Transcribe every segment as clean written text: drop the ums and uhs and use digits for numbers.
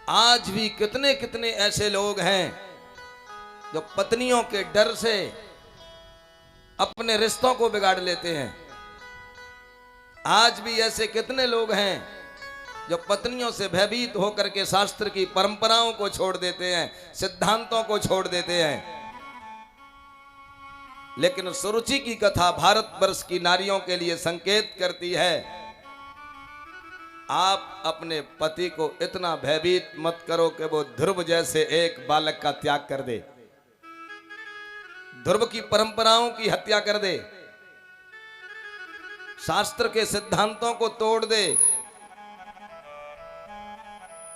आज भी कितने कितने ऐसे लोग हैं जो पत्नियों के डर से अपने रिश्तों को बिगाड़ लेते हैं। आज भी ऐसे कितने लोग हैं जो पत्नियों से भयभीत होकर के शास्त्र की परंपराओं को छोड़ देते हैं, सिद्धांतों को छोड़ देते हैं। लेकिन सुरुचि की कथा भारतवर्ष की नारियों के लिए संकेत करती है, आप अपने पति को इतना भयभीत मत करो कि वो ध्रुव जैसे एक बालक का त्याग कर दे, ध्रुव की परंपराओं की हत्या कर दे, शास्त्र के सिद्धांतों को तोड़ दे।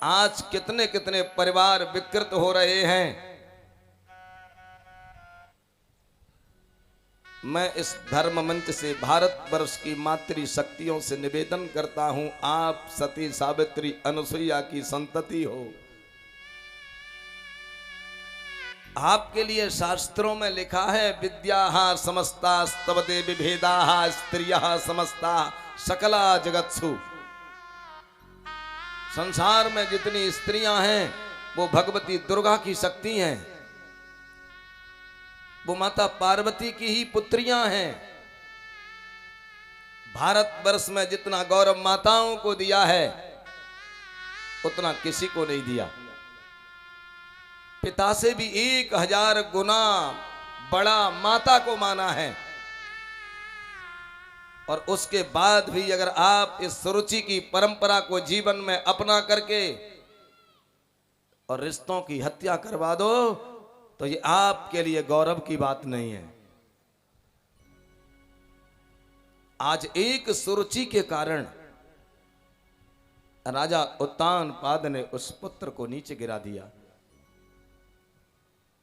आज कितने कितने परिवार विकृत हो रहे हैं। मैं इस धर्म मंच से भारतवर्ष की मातृ शक्तियों से निवेदन करता हूं, आप सती सावित्री अनुसुईया की संतति हो। आपके लिए शास्त्रों में लिखा है, विद्याः समस्तास्तवदे विभेदाः स्त्रियः समस्ता सकला जगत्सु। संसार में जितनी स्त्रियां हैं वो भगवती दुर्गा की शक्ति हैं, वो माता पार्वती की ही पुत्रियां हैं। भारतवर्ष में जितना गौरव माताओं को दिया है उतना किसी को नहीं दिया। पिता से भी 1000 गुना बड़ा माता को माना है। और उसके बाद भी अगर आप इस सुरुचि की परंपरा को जीवन में अपना करके और रिश्तों की हत्या करवा दो तो ये आपके लिए गौरव की बात नहीं है। आज एक सुरुचि के कारण राजा उत्तानपाद ने उस पुत्र को नीचे गिरा दिया।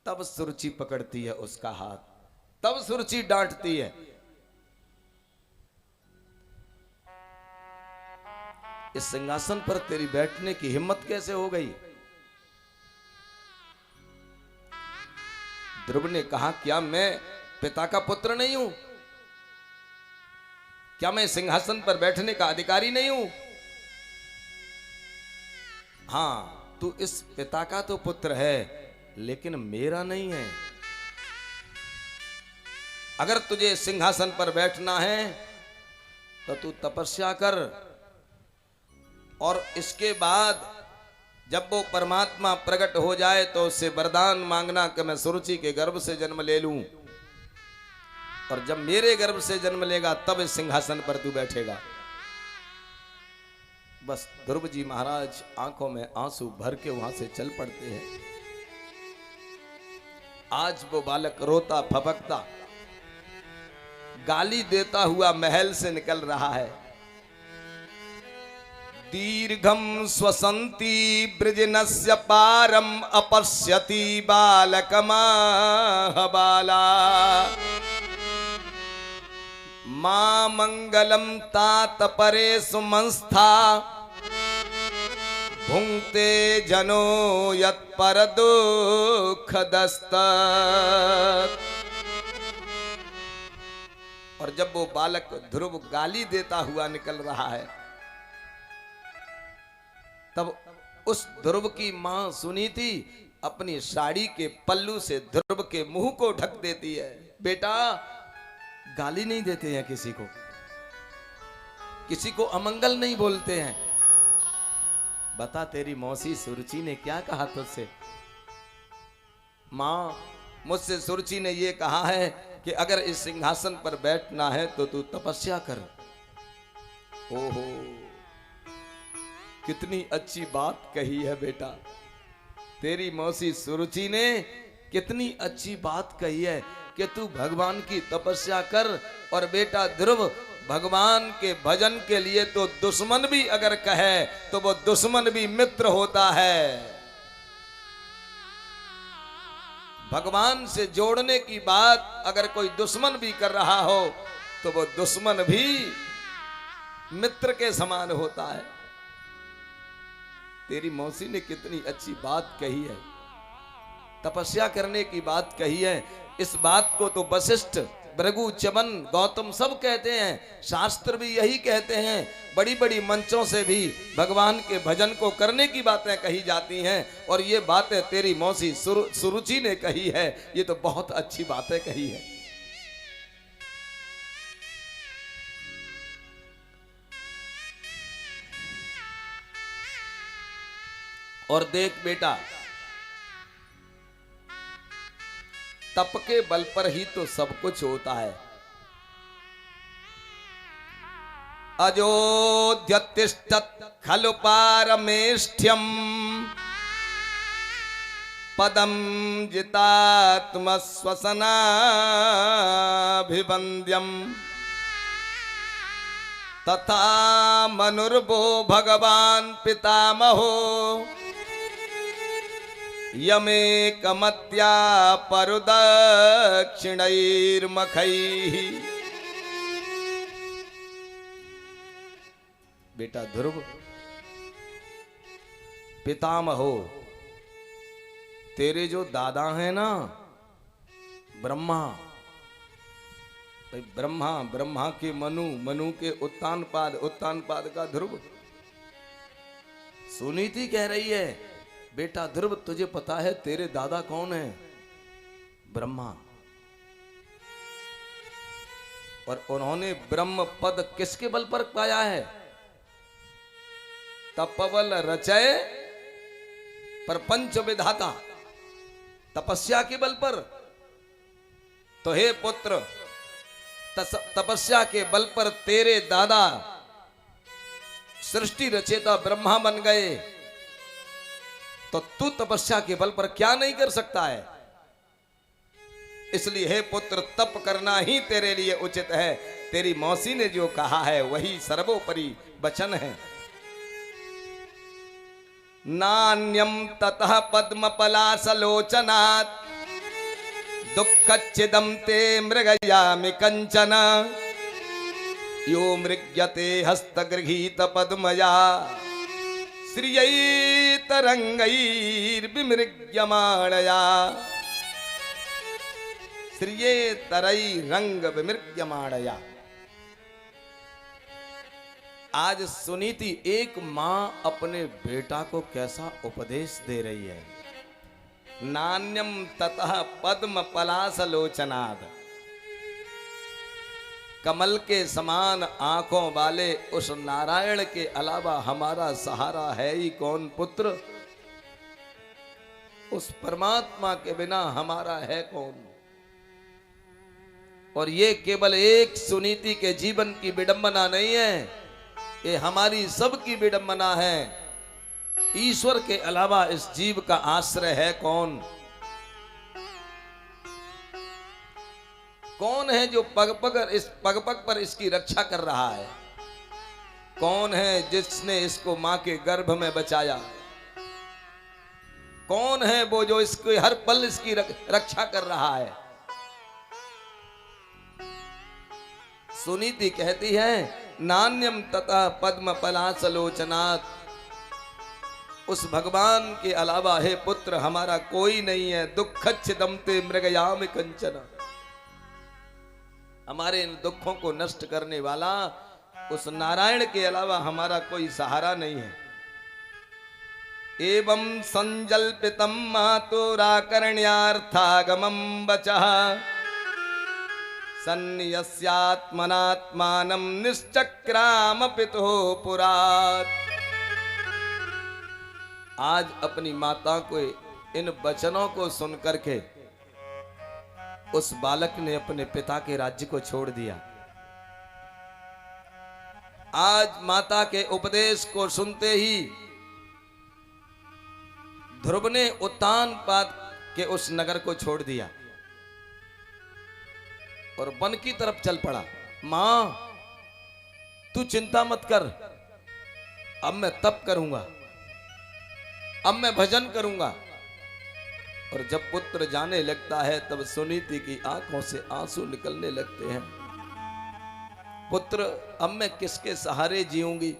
तब सुरुचि पकड़ती है उसका हाथ, तब सुरुचि डांटती है। इस सिंहासन पर तेरी बैठने की हिम्मत कैसे हो गई? ध्रुव ने कहा, क्या मैं पिता का पुत्र नहीं हूं? क्या मैं सिंहासन पर बैठने का अधिकारी नहीं हूं? हां, तू इस पिता का तो पुत्र है लेकिन मेरा नहीं है। अगर तुझे सिंहासन पर बैठना है तो तू तपस्या कर, और इसके बाद जब वो परमात्मा प्रकट हो जाए तो उससे वरदान मांगना कि मैं सुरुचि के गर्भ से जन्म ले लूं, और जब मेरे गर्भ से जन्म लेगा तब इस सिंहासन पर तू बैठेगा। बस ध्रुव जी महाराज आंखों में आंसू भर के वहां से चल पड़ते हैं। आज वो बालक रोता फपकता गाली देता हुआ महल से निकल रहा है। दीर्घम स्वसंती ब्रजनस्य पारम अपश्यति बालकमाह बाला, मां मंगलम तात परे सुमंस्था, भुंक्ते जनो यत्पर दुख दस्तक। और जब वो बालक ध्रुव गाली देता हुआ निकल रहा है तब उस ध्रुव की मां सुनीति अपनी साड़ी के पल्लू से ध्रुव के मुंह को ढक देती है। बेटा, गाली नहीं देते हैं किसी को, किसी को अमंगल नहीं बोलते हैं। बता, तेरी मौसी सुरुचि ने क्या कहा तुझसे? मां, मुझसे सुरुचि ने यह कहा है कि अगर इस सिंहासन पर बैठना है तो तू तपस्या कर। ओहो, कितनी अच्छी बात कही है बेटा। तेरी मौसी सुरुचि ने कितनी अच्छी बात कही है कि तू भगवान की तपस्या कर। और बेटा ध्रुव, भगवान के भजन के लिए तो दुश्मन भी अगर कहे तो वो दुश्मन भी मित्र होता है। भगवान से जोड़ने की बात अगर कोई दुश्मन भी कर रहा हो तो वो दुश्मन भी मित्र के समान होता है। तेरी मौसी ने कितनी अच्छी बात कही है, तपस्या करने की बात कही है। इस बात को तो वशिष्ठ भृगु, च्यवन, गौतम सब कहते हैं, शास्त्र भी यही कहते हैं, बड़ी बड़ी मंचों से भी भगवान के भजन को करने की बातें कही जाती हैं। और ये बातें तेरी मौसी सुरुचि ने कही है, ये तो बहुत अच्छी बातें कही है। और देख बेटा, तप के बल पर ही तो सब कुछ होता है। अयोध्यतिष्ठत् खलु पारमेष्ठ्यम् पदम जितात्मश्वसनाभिवन्द्यम् तथा मनुर्भो भगवान पितामहो यमेकमत्या परुदक्षिणैर्मखैः। बेटा ध्रुव, पितामहो, तेरे जो दादा हैं ना ब्रह्मा, ब्रह्मा, ब्रह्मा के मनु, मनु के उत्तानपाद, उत्तानपाद का ध्रुव। सुनीति कह रही है, बेटा ध्रुव तुझे पता है तेरे दादा कौन है? ब्रह्मा। और उन्होंने ब्रह्म पद किसके बल पर पाया है? तपबल रचय प्रपंच विधाता, तपस्या के बल पर। तो हे पुत्र, तपस्या के बल पर तेरे दादा सृष्टि रचेता ब्रह्मा बन गए, तो तू तपस्या के बल पर क्या नहीं कर सकता है? इसलिए हे पुत्र, तप करना ही तेरे लिए उचित है। तेरी मौसी ने जो कहा है वही सर्वोपरि वचन है। नान्यम ततः पद्म पलासलोचनात् दुःखच्छिदं ते मृगयामि कंचन यो मृग्यते हस्तगृहीत पद्मया श्रियैतरंगैर्विमृग्यमाणया श्रियैतरैरंग विमृग्यमाणया। आज सुनीति एक मां अपने बेटा को कैसा उपदेश दे रही है। नान्यम ततः पद्म पलासलोचनाद, कमल के समान आंखों वाले उस नारायण के अलावा हमारा सहारा है ही कौन पुत्र? उस परमात्मा के बिना हमारा है कौन? और ये केवल एक सुनीति के जीवन की विडंबना नहीं है, ये हमारी सबकी विडंबना है। ईश्वर के अलावा इस जीव का आश्रय है कौन? कौन है जो पग पग पर इसकी रक्षा कर रहा है? कौन है जिसने इसको मां के गर्भ में बचाया? कौन है वो जो इसको हर पल इसकी रक्षा कर रहा है? सुनीति कहती है, नान्यम तथा पद्म पलासलोचनात्, उस भगवान के अलावा हे पुत्र हमारा कोई नहीं है। दुःखच्छिदं ते मृगयामि कंचन, हमारे इन दुखों को नष्ट करने वाला उस नारायण के अलावा हमारा कोई सहारा नहीं है। एवं संजल्पितं मातुराकर्ण्यार्थागमं वचः सन्न्यस्यात्मनात्मानं निश्चक्राम पितुः पुरात्। आज अपनी माता को इन वचनों को सुनकर के उस बालक ने अपने पिता के राज्य को छोड़ दिया। आज माता के उपदेश को सुनते ही ध्रुव ने उत्तानपाद के उस नगर को छोड़ दिया और वन की तरफ चल पड़ा। मां, तू चिंता मत कर, अब मैं तप करूंगा, अब मैं भजन करूंगा। और जब पुत्र जाने लगता है तब सुनीति की आंखों से आंसू निकलने लगते हैं। पुत्र, अब मैं किसके सहारे जीऊंगी?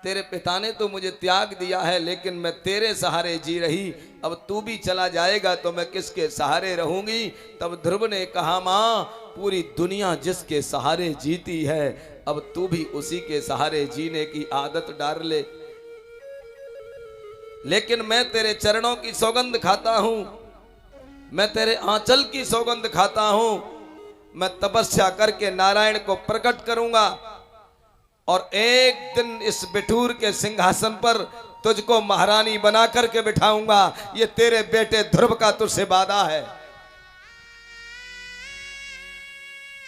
तेरे पिता ने तो मुझे त्याग दिया है, लेकिन मैं तेरे सहारे जी रही, अब तू भी चला जाएगा तो मैं किसके सहारे रहूंगी। तब ध्रुव ने कहा, मां, पूरी दुनिया जिसके सहारे जीती है, अब तू भी उसी के सहारे जीने की आदत डाल ले। लेकिन मैं तेरे चरणों की सौगंध खाता हूं, मैं तेरे आंचल की सौगंध खाता हूं। मैं तपस्या करके नारायण को प्रकट करूंगा और एक दिन इस बिठूर के सिंहासन पर तुझको महारानी बना करके बिठाऊंगा। ये तेरे बेटे ध्रुव का तुझसे वादा है।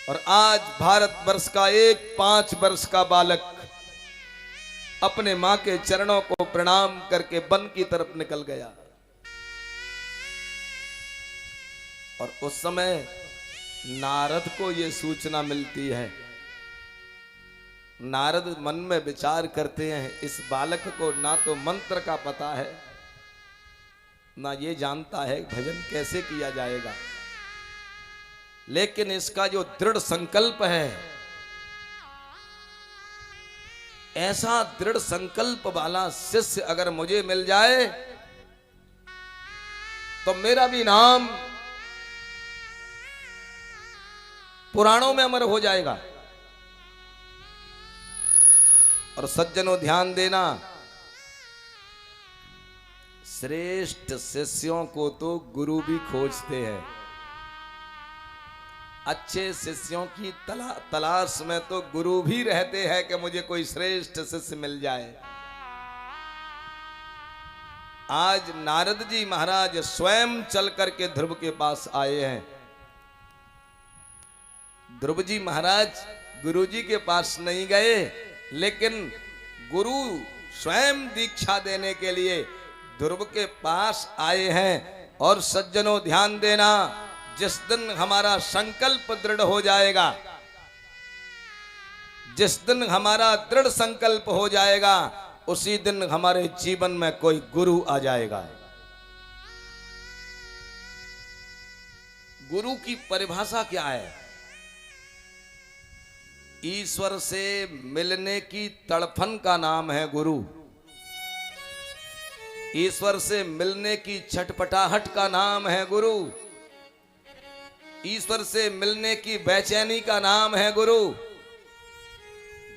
और आज भारत वर्ष का एक 5 वर्ष का बालक अपने मां के चरणों को प्रणाम करके वन की तरफ निकल गया। और उस समय नारद को यह सूचना मिलती है। नारद मन में विचार करते हैं, इस बालक को ना तो मंत्र का पता है, ना ये जानता है भजन कैसे किया जाएगा, लेकिन इसका जो दृढ़ संकल्प है, ऐसा दृढ़ संकल्प वाला शिष्य अगर मुझे मिल जाए तो मेरा भी नाम पुराणों में अमर हो जाएगा। और सज्जनों ध्यान देना, श्रेष्ठ शिष्यों को तो गुरु भी खोजते हैं। अच्छे शिष्यों की तलाश में तो गुरु भी रहते हैं कि मुझे कोई श्रेष्ठ शिष्य मिल जाए। आज नारद जी महाराज स्वयं चल करके ध्रुव के पास आए हैं। ध्रुव जी महाराज गुरु जी के पास नहीं गए, लेकिन गुरु स्वयं दीक्षा देने के लिए ध्रुव के पास आए हैं। और सज्जनों ध्यान देना, जिस दिन हमारा संकल्प दृढ़ हो जाएगा, जिस दिन हमारा दृढ़ संकल्प हो जाएगा, उसी दिन हमारे जीवन में कोई गुरु आ जाएगा। गुरु की परिभाषा क्या है? ईश्वर से मिलने की तड़फन का नाम है गुरु। ईश्वर से मिलने की छटपटाहट का नाम है गुरु। ईश्वर से मिलने की बेचैनी का नाम है गुरु।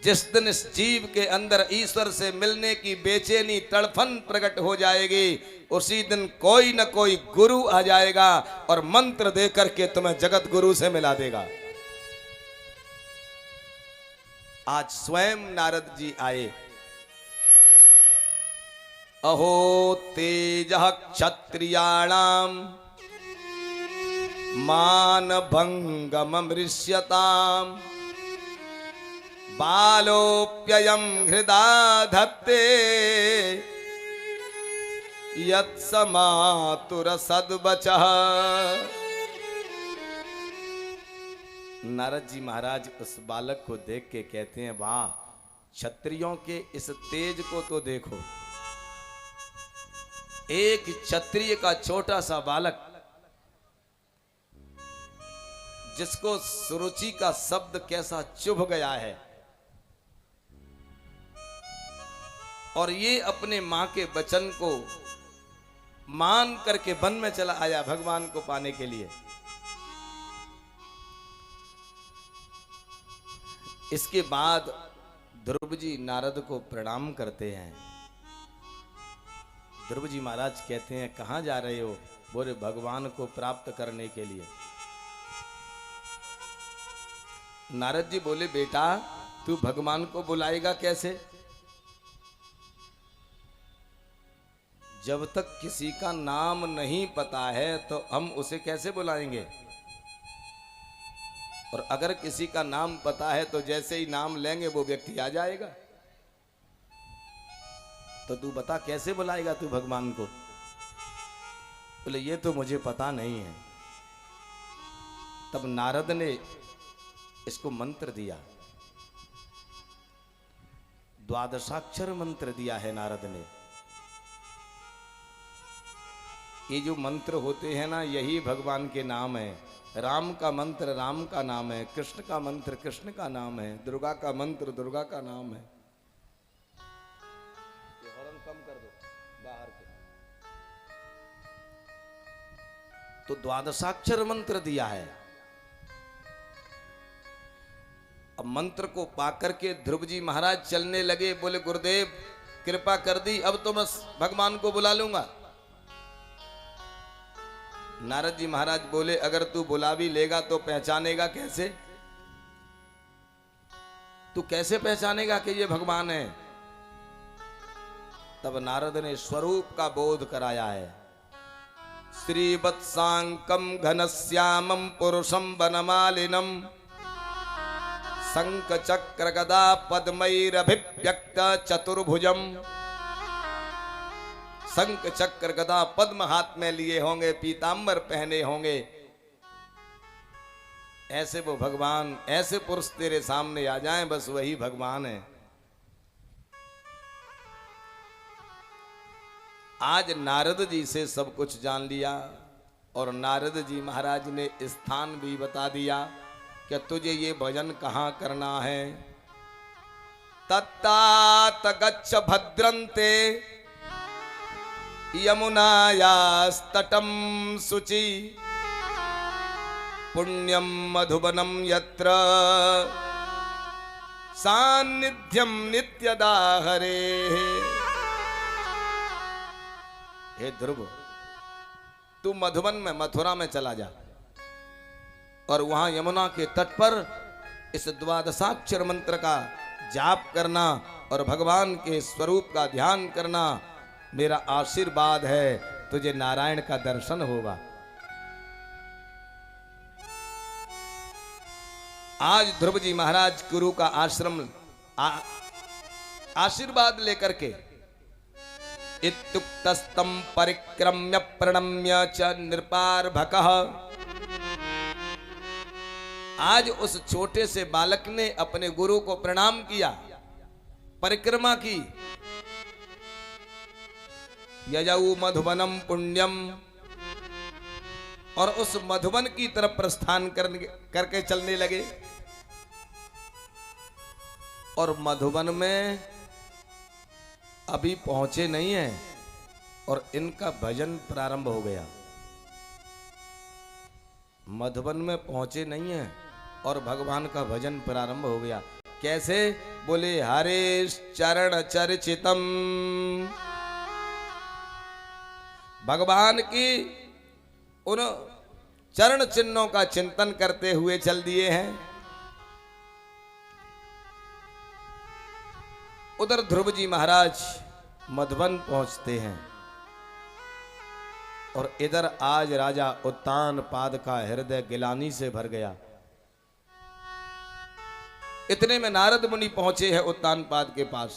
जिस दिन इस जीव के अंदर ईश्वर से मिलने की बेचैनी तड़फन प्रकट हो जाएगी, उसी दिन कोई न कोई गुरु आ जाएगा और मंत्र दे करके तुम्हें जगत गुरु से मिला देगा। आज स्वयं नारद जी आए। अहो तेजः क्षत्रियाणाम मान भंगममृष्यताम बालोप्ययं हृदा धत्ते यत्समातुर सद्वचः। नारद जी महाराज उस बालक को देख के कहते हैं, वाह, क्षत्रियों के इस तेज को तो देखो। एक क्षत्रिय का छोटा सा बालक, जिसको सुरुचि का शब्द कैसा चुभ गया है, और ये अपने मां के वचन को मान करके वन में चला आया भगवान को पाने के लिए। इसके बाद ध्रुव जी नारद को प्रणाम करते हैं। ध्रुव जी महाराज कहते हैं, कहां जा रहे हो? बोले, भगवान को प्राप्त करने के लिए। नारद जी बोले, बेटा तू भगवान को बुलाएगा कैसे? जब तक किसी का नाम नहीं पता है तो हम उसे कैसे बुलाएंगे? और अगर किसी का नाम पता है तो जैसे ही नाम लेंगे वो व्यक्ति आ जाएगा। तो तू बता कैसे बुलाएगा तू भगवान को? बोले, ये तो मुझे पता नहीं है। तब नारद ने इसको मंत्र दिया, द्वादशाक्षर मंत्र दिया है नारद ने। ये जो मंत्र होते हैं ना, यही भगवान के नाम है। राम का मंत्र राम का नाम है, कृष्ण का मंत्र कृष्ण का नाम है, दुर्गा का मंत्र दुर्गा का नाम है। तो द्वादशाक्षर मंत्र दिया है। अब मंत्र को पाकर के ध्रुव जी महाराज चलने लगे, बोले गुरुदेव कृपा कर दी, अब तो मैं भगवान को बुला लूंगा। नारद जी महाराज बोले अगर तू बुला भी लेगा तो पहचानेगा कैसे? तू कैसे पहचानेगा कि ये भगवान है? तब नारद ने स्वरूप का बोध कराया है। श्रीवत्सांकम घनश्यामम पुरुषम वनमालिनम शंख चक्र गदा पद्मैरभिव्यक्त चतुर्भुजम। शंख चक्र गदा पद्म हाथ में लिए होंगे, पीतांबर पहने होंगे। ऐसे वो भगवान, ऐसे पुरुष तेरे सामने आ जाएं, बस वही भगवान है। आज नारद जी से सब कुछ जान लिया और नारद जी महाराज ने स्थान भी बता दिया कि तुझे ये भजन कहाँ करना है। तत्तात गच्छ भद्रन्ते यमुनायास्तटं शुचि पुण्यम मधुबनम यत्र सान्निध्यम नित्यदा हरे। हे ध्रुव, तू मधुबन में, मथुरा में चला जा और वहां यमुना के तट पर इस द्वादशाक्षर मंत्र का जाप करना और भगवान के स्वरूप का ध्यान करना। मेरा आशीर्वाद है, तुझे नारायण का दर्शन होगा। आज ध्रुव जी महाराज गुरु का आश्रम आशीर्वाद लेकर के इत्युक्तस्तम परिक्रम्य प्रणम्य च नृपार्भकः। आज उस छोटे से बालक ने अपने गुरु को प्रणाम किया, परिक्रमा की। यजऊ मधुबनम पुण्यम, और उस मधुबन की तरफ प्रस्थान करके चलने लगे। और मधुबन में अभी पहुंचे नहीं हैं और इनका भजन प्रारंभ हो गया। मधुबन में पहुंचे नहीं हैं और भगवान का भजन प्रारंभ हो गया। कैसे? बोले हरेश चरण चर्चितम। भगवान की उन चरण चिन्हों का चिंतन करते हुए चल दिए हैं। उधर ध्रुव जी महाराज मधुबन पहुंचते हैं और इधर आज राजा उत्तानपाद का हृदय गिलानी से भर गया। इतने में नारद मुनि पहुंचे हैं उत्तानपाद के पास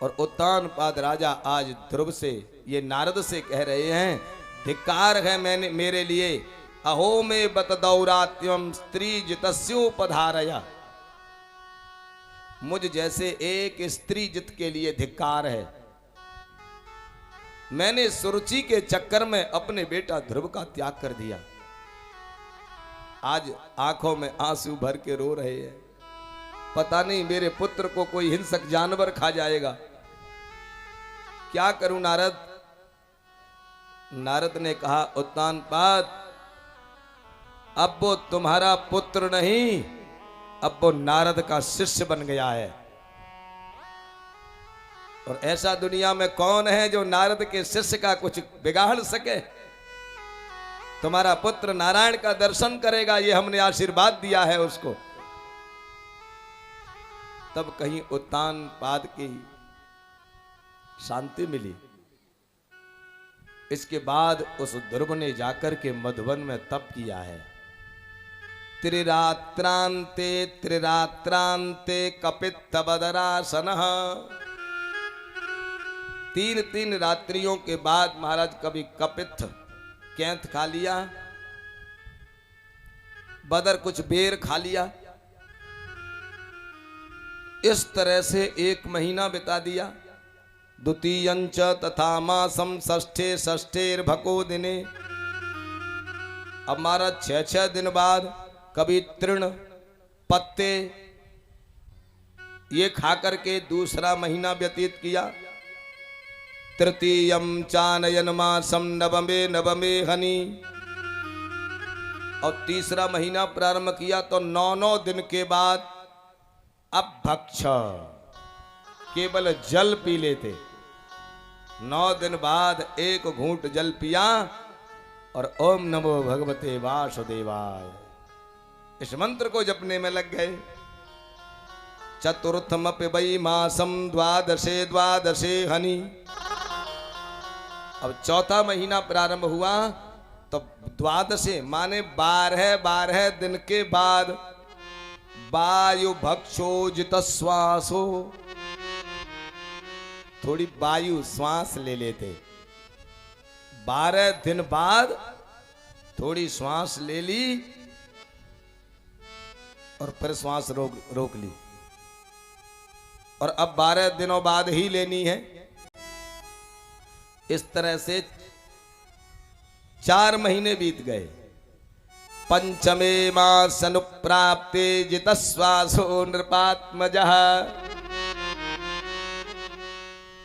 और उत्तानपाद राजा आज ध्रुव से, ये नारद से कह रहे हैं, धिक्कार है मैंने मेरे लिए, अहो में बत दौरात्यम स्त्री जितस्योपधारया। मुझ जैसे एक स्त्री जित के लिए धिक्कार है। मैंने सुरुचि के चक्कर में अपने बेटा ध्रुव का त्याग कर दिया। आज आंखों में आंसू भर के रो रहे हैं, पता नहीं मेरे पुत्र को कोई हिंसक जानवर खा जाएगा। क्या करूं नारद? नारद ने कहा उत्तानपाद, अब वो तुम्हारा पुत्र नहीं, अब वो नारद का शिष्य बन गया है। और ऐसा दुनिया में कौन है जो नारद के शिष्य का कुछ बिगाड़ सके? तुम्हारा पुत्र नारायण का दर्शन करेगा, ये हमने आशीर्वाद दिया है उसको। तब कहीं उत्तानपाद की शांति मिली। इसके बाद उस ध्रुव ने जाकर के मधुबन में तप किया है। त्रिरात्रांते त्रिरात्रांते कपित्थ बदरासनः। 3 रात्रियों के बाद महाराज कभी कपित्थ कैंथ खा लिया, बदर कुछ बेर खा लिया। इस तरह से 1 महीना बिता दिया। द्वितीयंच तथा मासम षष्ठे षष्ठेर्भको दिने। अब महाराज 6 दिन बाद कभी तृण पत्ते ये खा करके दूसरा महीना व्यतीत किया। तृतीयम चानयन मासम नवमे नवमे हनि। और तीसरा महीना प्रारंभ किया तो 9 दिन के बाद अब भक्ष केवल जल पी लेते। 9 दिन बाद एक घूंट जल पिया और ओम नमो भगवते वासुदेवाय इस मंत्र को जपने में लग गए। चतुर्थमपि वै मासम द्वादशे द्वादशे हनि। अब चौथा महीना प्रारंभ हुआ तो द्वादशे माने 12 दिन के बाद वायु भक्षोजित श्वासो, थोड़ी वायु श्वास ले लेते। 12 दिन बाद थोड़ी श्वास ले ली और फिर श्वास रोक ली। और अब 12 दिनों बाद ही लेनी है। इस तरह से 4 महीने बीत गए। पंचमे मासनुप्राप्ते जितश्वासो नृपात्मजः।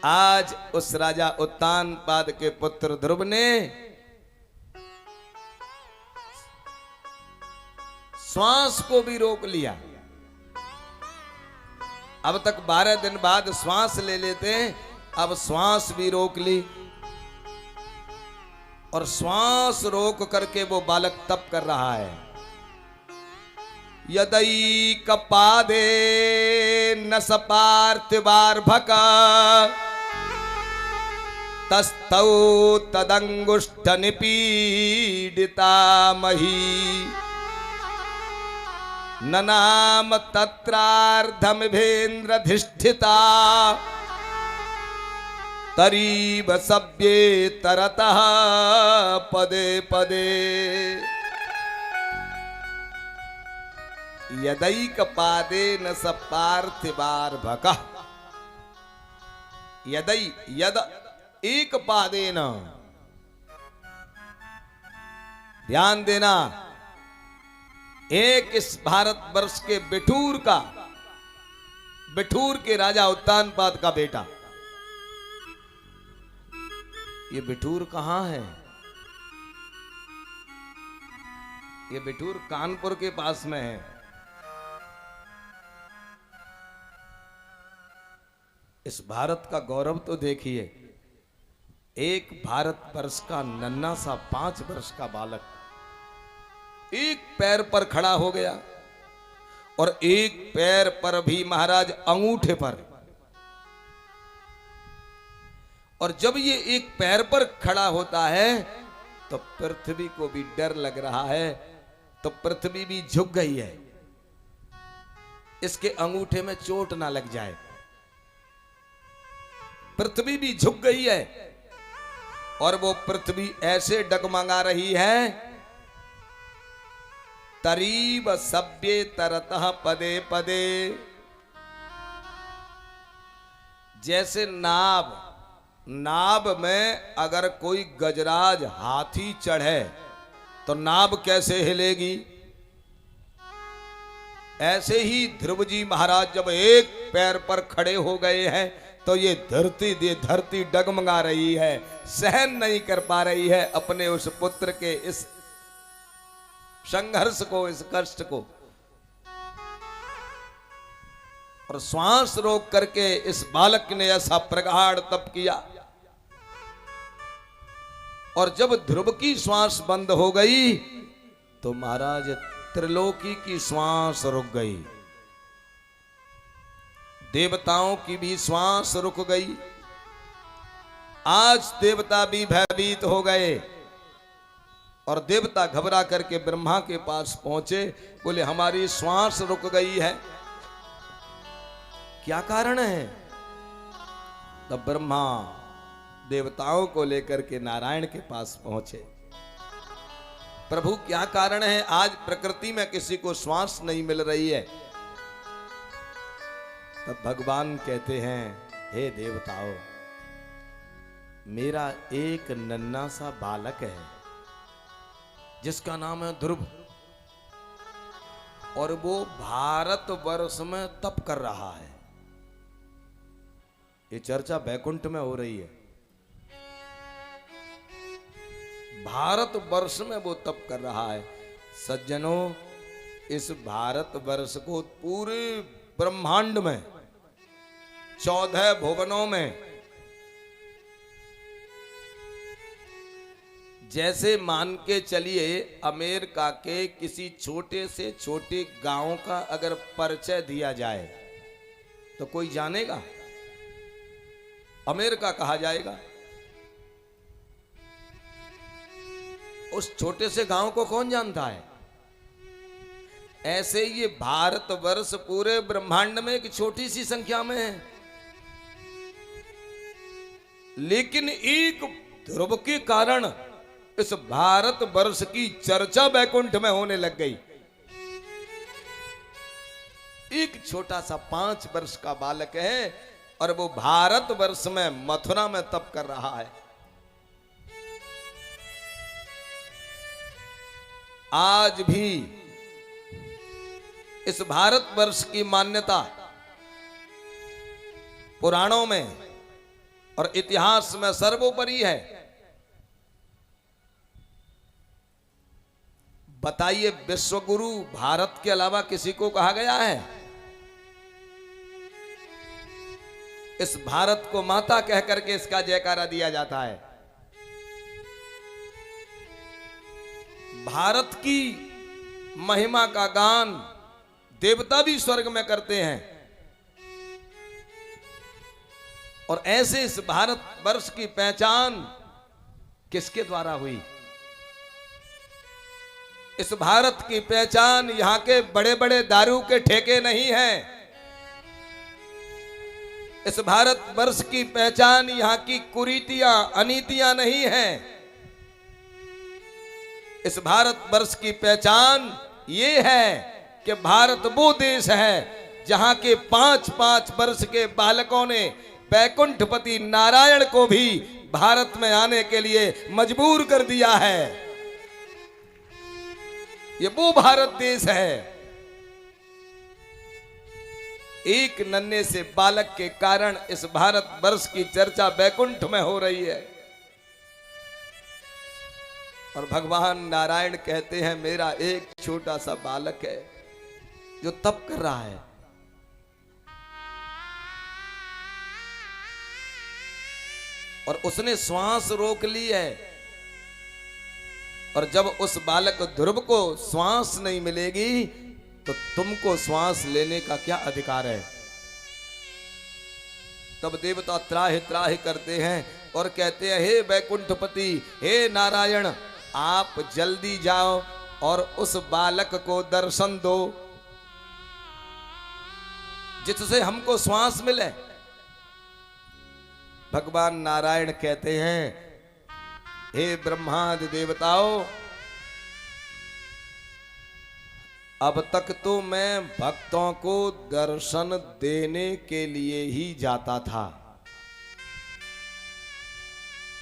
आज उस राजा उत्तानपाद के पुत्र ध्रुव ने श्वास को भी रोक लिया। अब तक 12 दिन बाद श्वास ले लेते, अब श्वास भी रोक ली। और श्वास रोक करके वो बालक तप कर रहा है। यदैकपादे न सपार्थिवार्भक तस्थौ तदंगुष्ठ निपीडिता मही। ननाम तत्रार्धमिभेन्द्रधिष्ठिता तरीब सभ्ये तरतः पदे पदे। यदैकपादे न सपार्थिवार्भकः। यद एक पादेन, ध्यान देना, एक इस भारतवर्ष के बिठूर के राजा उत्तानपाद का बेटा। ये बिठूर कहां है? ये बिठूर कानपुर के पास में है। इस भारत का गौरव तो देखिए, एक भारतवर्ष का नन्हा सा 5 वर्ष का बालक एक पैर पर खड़ा हो गया। और एक पैर पर भी महाराज अंगूठे पर। और जब ये एक पैर पर खड़ा होता है तो पृथ्वी को भी डर लग रहा है, तो पृथ्वी भी झुक गई है, इसके अंगूठे में चोट ना लग जाए। पृथ्वी भी झुक गई है और वो पृथ्वी ऐसे डगमगा रही है। तरीब सभ्ये तरतः पदे पदे। जैसे नाव में अगर कोई गजराज हाथी चढ़े तो नाव कैसे हिलेगी, ऐसे ही ध्रुव जी महाराज जब एक पैर पर खड़े हो गए हैं तो ये धरती डगमगा रही है, सहन नहीं कर पा रही है अपने उस पुत्र के इस संघर्ष को, इस कष्ट को। और श्वास रोक करके इस बालक ने ऐसा प्रगाढ़ तप किया। और जब ध्रुव की श्वास बंद हो गई तो महाराज त्रिलोकी की श्वास रुक गई, देवताओं की भी श्वास रुक गई। आज देवता भी भयभीत हो गए और देवता घबरा करके ब्रह्मा के पास पहुंचे, बोले हमारी श्वास रुक गई है, क्या कारण है? तब ब्रह्मा देवताओं को लेकर के नारायण के पास पहुंचे। प्रभु क्या कारण है, आज प्रकृति में किसी को श्वास नहीं मिल रही है। तब भगवान कहते हैं, हे देवताओं, मेरा एक नन्हा सा बालक है जिसका नाम है ध्रुव, और वो भारतवर्ष में तप कर रहा है। ये चर्चा बैकुंठ में हो रही है, भारत वर्ष में वो तप कर रहा है। सज्जनों, इस भारत वर्ष को पूरे ब्रह्मांड में 14 भुवनों में, जैसे मान के चलिए अमेरिका के किसी छोटे से छोटे गांव का अगर परिचय दिया जाए तो कोई जानेगा? अमेरिका कहा जाएगा। उस छोटे से गांव को कौन जानता है? ऐसे ये भारतवर्ष पूरे ब्रह्मांड में एक छोटी सी संख्या में है, लेकिन एक ध्रुव के कारण इस भारतवर्ष की चर्चा वैकुंठ में होने लग गई। एक छोटा सा 5 वर्ष का बालक है और वो भारतवर्ष में मथुरा में तप कर रहा है। आज भी इस भारतवर्ष की मान्यता पुराणों में और इतिहास में सर्वोपरि है। बताइए, विश्वगुरु भारत के अलावा किसी को कहा गया है? इस भारत को माता कह करके इसका जयकारा दिया जाता है। भारत की महिमा का गान देवता भी स्वर्ग में करते हैं। और ऐसे इस भारत वर्ष की पहचान किसके द्वारा हुई? इस भारत की पहचान यहां के बड़े बड़े दारू के ठेके नहीं है। इस भारत वर्ष की पहचान यहां की कुरीतियां अनीतियां नहीं है। इस भारत वर्ष की पहचान ये है कि भारत वो देश है जहां के 5-5 वर्ष के बालकों ने वैकुंठपति नारायण को भी भारत में आने के लिए मजबूर कर दिया है। ये वो भारत देश है। एक नन्हे से बालक के कारण इस भारत वर्ष की चर्चा वैकुंठ में हो रही है। और भगवान नारायण कहते हैं, मेरा एक छोटा सा बालक है जो तप कर रहा है। और उसने श्वास रोक ली है। और जब उस बालक ध्रुव को श्वास नहीं मिलेगी तो तुमको श्वास लेने का क्या अधिकार है? तब देवता त्राहि त्राहि करते हैं और कहते हैं, हे वैकुंठपति, हे नारायण, आप जल्दी जाओ और उस बालक को दर्शन दो जिससे हमको श्वास मिले। भगवान नारायण कहते हैं, हे ब्रह्मादि देवताओं, अब तक तो मैं भक्तों को दर्शन देने के लिए ही जाता था,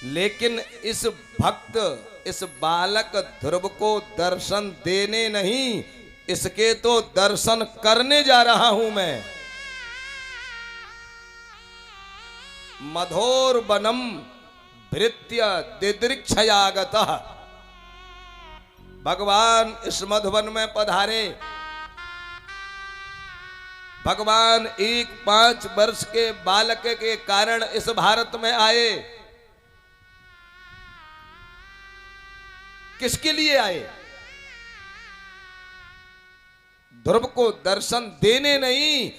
लेकिन इस भक्त, इस बालक ध्रुव को दर्शन देने नहीं, इसके तो दर्शन करने जा रहा हूं मैं। मधोर वनम भृत्य दिदृक्षयागतः, भगवान इस मधुवन में पधारे। भगवान एक 5 वर्ष के बालक के कारण इस भारत में आए। किसके लिए आए? ध्रुव को दर्शन देने नहीं,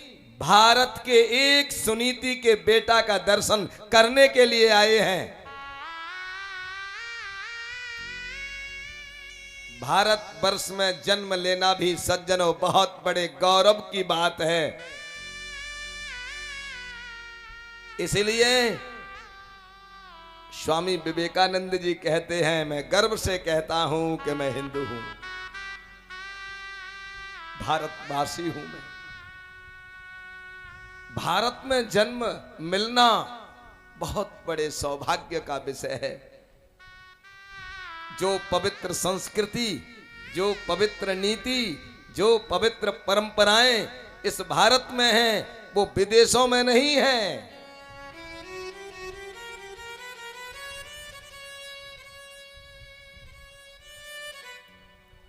भारत के एक सुनीति के बेटा का दर्शन करने के लिए आए हैं। भारत वर्ष में जन्म लेना भी सज्जनों बहुत बड़े गौरव की बात है। इसलिए स्वामी विवेकानंद जी कहते हैं, मैं गर्व से कहता हूं कि मैं हिंदू हूं, भारतवासी हूं मैं। भारत में जन्म मिलना बहुत बड़े सौभाग्य का विषय है। जो पवित्र संस्कृति, जो पवित्र नीति, जो पवित्र परंपराएं इस भारत में हैं, वो विदेशों में नहीं है।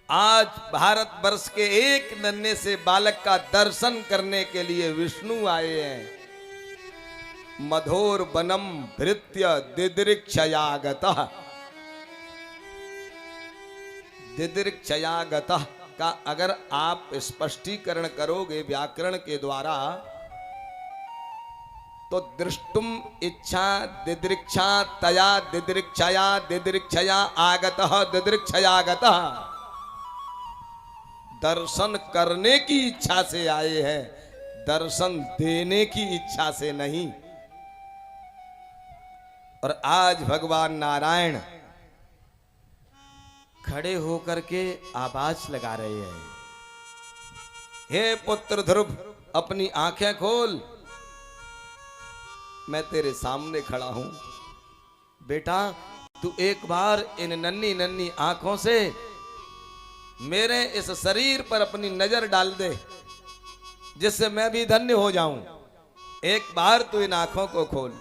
आज भारतवर्ष के एक नन्हे से बालक का दर्शन करने के लिए विष्णु आए हैं। मधोर वनम भृत्य दिदृक्षयागतः। दिदृक्षयागतः का अगर आप स्पष्टीकरण करोगे व्याकरण के द्वारा तो दृष्टुम इच्छा दिदृक्षा तया दिदृक्षया आगतः दिदृक्षयागतः। दर्शन करने की इच्छा से आए हैं, दर्शन देने की इच्छा से नहीं। और आज भगवान नारायण खड़े होकर के आवाज लगा रहे हैं, हे पुत्र ध्रुव अपनी आंखें खोल, मैं तेरे सामने खड़ा हूं। बेटा तू एक बार इन नन्ही नन्ही आंखों से मेरे इस शरीर पर अपनी नजर डाल दे, जिससे मैं भी धन्य हो जाऊं। एक बार तू इन आंखों को खोल।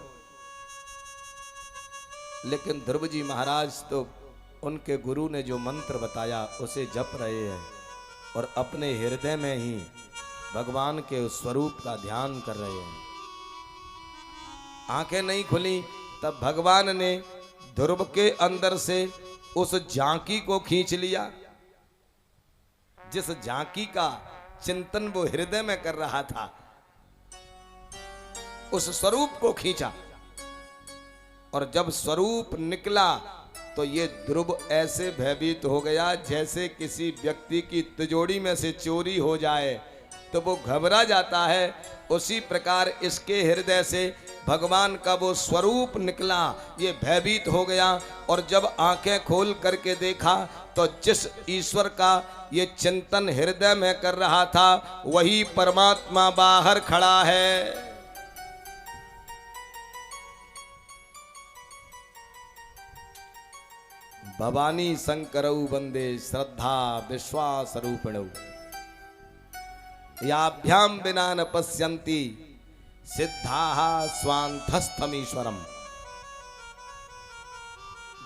लेकिन ध्रुव जी महाराज तो उनके गुरु ने जो मंत्र बताया उसे जप रहे हैं और अपने हृदय में ही भगवान के उस स्वरूप का ध्यान कर रहे हैं। आंखें नहीं खुली तब भगवान ने ध्रुव के अंदर से उस झांकी को खींच लिया, जिस झांकी का चिंतन वो हृदय में कर रहा था, उस स्वरूप को खींचा। और जब स्वरूप निकला तो ये ध्रुव ऐसे भयभीत हो गया जैसे किसी व्यक्ति की तिजोरी में से चोरी हो जाए तो वो घबरा जाता है। उसी प्रकार इसके हृदय से भगवान का वो स्वरूप निकला, ये भयभीत हो गया। और जब आंखें खोल करके देखा तो जिस ईश्वर का ये चिंतन हृदय में कर रहा था वही परमात्मा बाहर खड़ा है। भवानी शंकरऊ वंदे श्रद्धा विश्वास रूपिणौ याभ्याम विना न पश्यन्ति सिद्धाः स्वांतस्थमीश्वरम।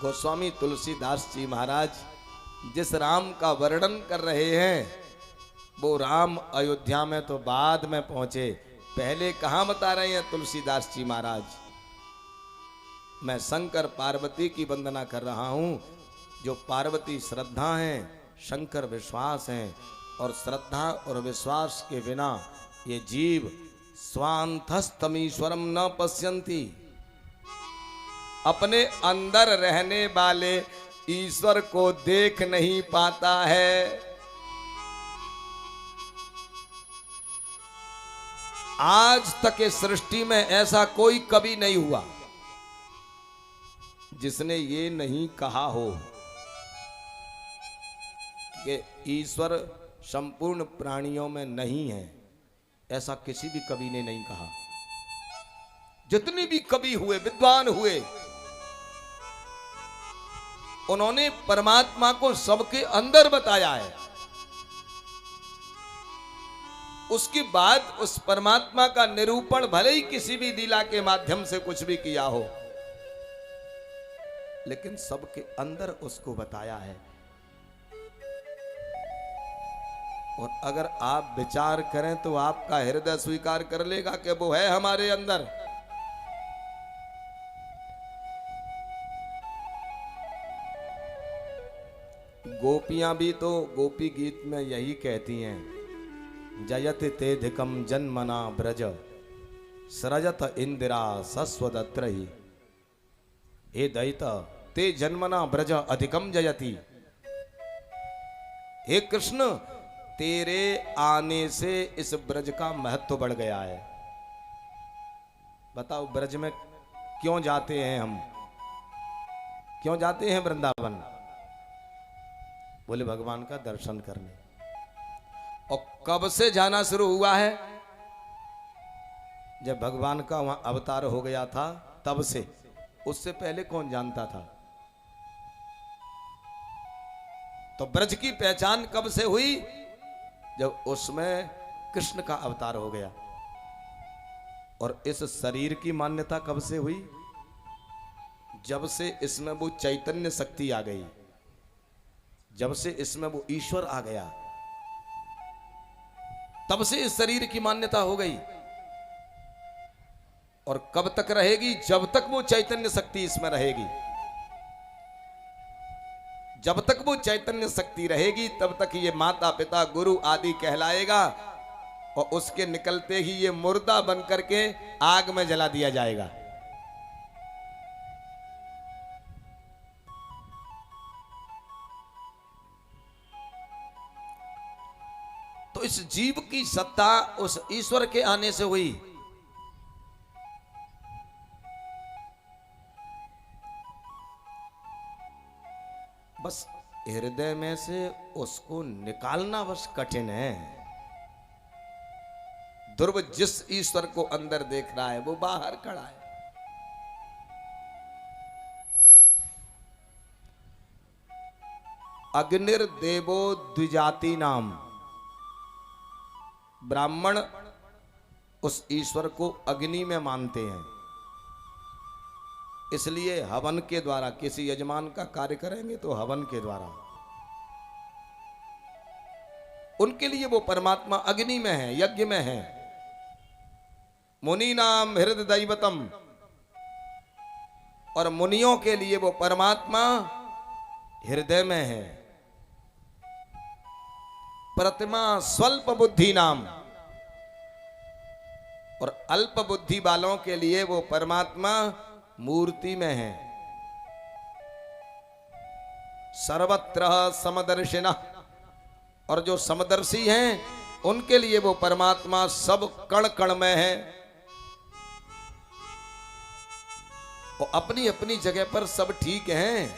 गोस्वामी तुलसीदास जी महाराज जिस राम का वर्णन कर रहे हैं वो राम अयोध्या में तो बाद में पहुंचे, पहले कहां बता रहे हैं तुलसीदास जी महाराज। मैं शंकर पार्वती की वंदना कर रहा हूं। जो पार्वती श्रद्धा हैं, शंकर विश्वास हैं, और श्रद्धा और विश्वास के बिना ये जीव स्वांतस्थमीश्वरम न पश्यन्ति, अपने अंदर रहने वाले ईश्वर को देख नहीं पाता है। आज तक इस सृष्टि में ऐसा कोई कभी नहीं हुआ जिसने ये नहीं कहा हो कि ईश्वर संपूर्ण प्राणियों में नहीं है। ऐसा किसी भी कवि ने नहीं कहा। जितने भी कवि हुए, विद्वान हुए, उन्होंने परमात्मा को सबके अंदर बताया है। उसके बाद उस परमात्मा का निरूपण भले ही किसी भी लीला के माध्यम से कुछ भी किया हो, लेकिन सबके अंदर उसको बताया है। और अगर आप विचार करें तो आपका हृदय स्वीकार कर लेगा कि वो है हमारे अंदर। गोपियां भी तो गोपी गीत में यही कहती हैं, जयत तेधिकम जन्मना ब्रज सृजत इंदिरा सस्वदत्रहि। हे दयित ते जन्मना ब्रज अधिकम जयति। हे कृष्ण तेरे आने से इस ब्रज का महत्व बढ़ गया है। बताओ ब्रज में क्यों जाते हैं हम, क्यों जाते हैं वृंदावन? बोले भगवान का दर्शन करने। और कब से जाना शुरू हुआ है? जब भगवान का वहां अवतार हो गया था तब से। उससे पहले कौन जानता था? तो ब्रज की पहचान कब से हुई? जब उसमें कृष्ण का अवतार हो गया। और इस शरीर की मान्यता कब से हुई? जब से इसमें वो चैतन्य शक्ति आ गई। जब से इसमें वो ईश्वर आ गया, तब से इस शरीर की मान्यता हो गई। और कब तक रहेगी? जब तक वो चैतन्य शक्ति इसमें रहेगी। जब तक वो चैतन्य शक्ति रहेगी तब तक ये माता पिता गुरु आदि कहलाएगा, और उसके निकलते ही ये मुर्दा बन करके आग में जला दिया जाएगा। तो इस जीव की सत्ता उस ईश्वर के आने से हुई। बस हृदय में से उसको निकालना बस कठिन है। ध्रुव जिस ईश्वर को अंदर देख रहा है वो बाहर खड़ा है। अग्निर्देवो द्विजाति नाम, ब्राह्मण उस ईश्वर को अग्नि में मानते हैं। इसलिए हवन के द्वारा किसी यजमान का कार्य करेंगे तो हवन के द्वारा उनके लिए वो परमात्मा अग्नि में है, यज्ञ में है। मुनि नाम हृदय दैवतम, और मुनियों के लिए वो परमात्मा हृदय में है। प्रतिमा स्वल्प बुद्धि नाम, और अल्प बुद्धि वालों के लिए वो परमात्मा मूर्ति में है। सर्वत्र समदर्शिना, और जो समदर्शी हैं उनके लिए वो परमात्मा सब कण कण में है। और अपनी अपनी जगह पर सब ठीक हैं।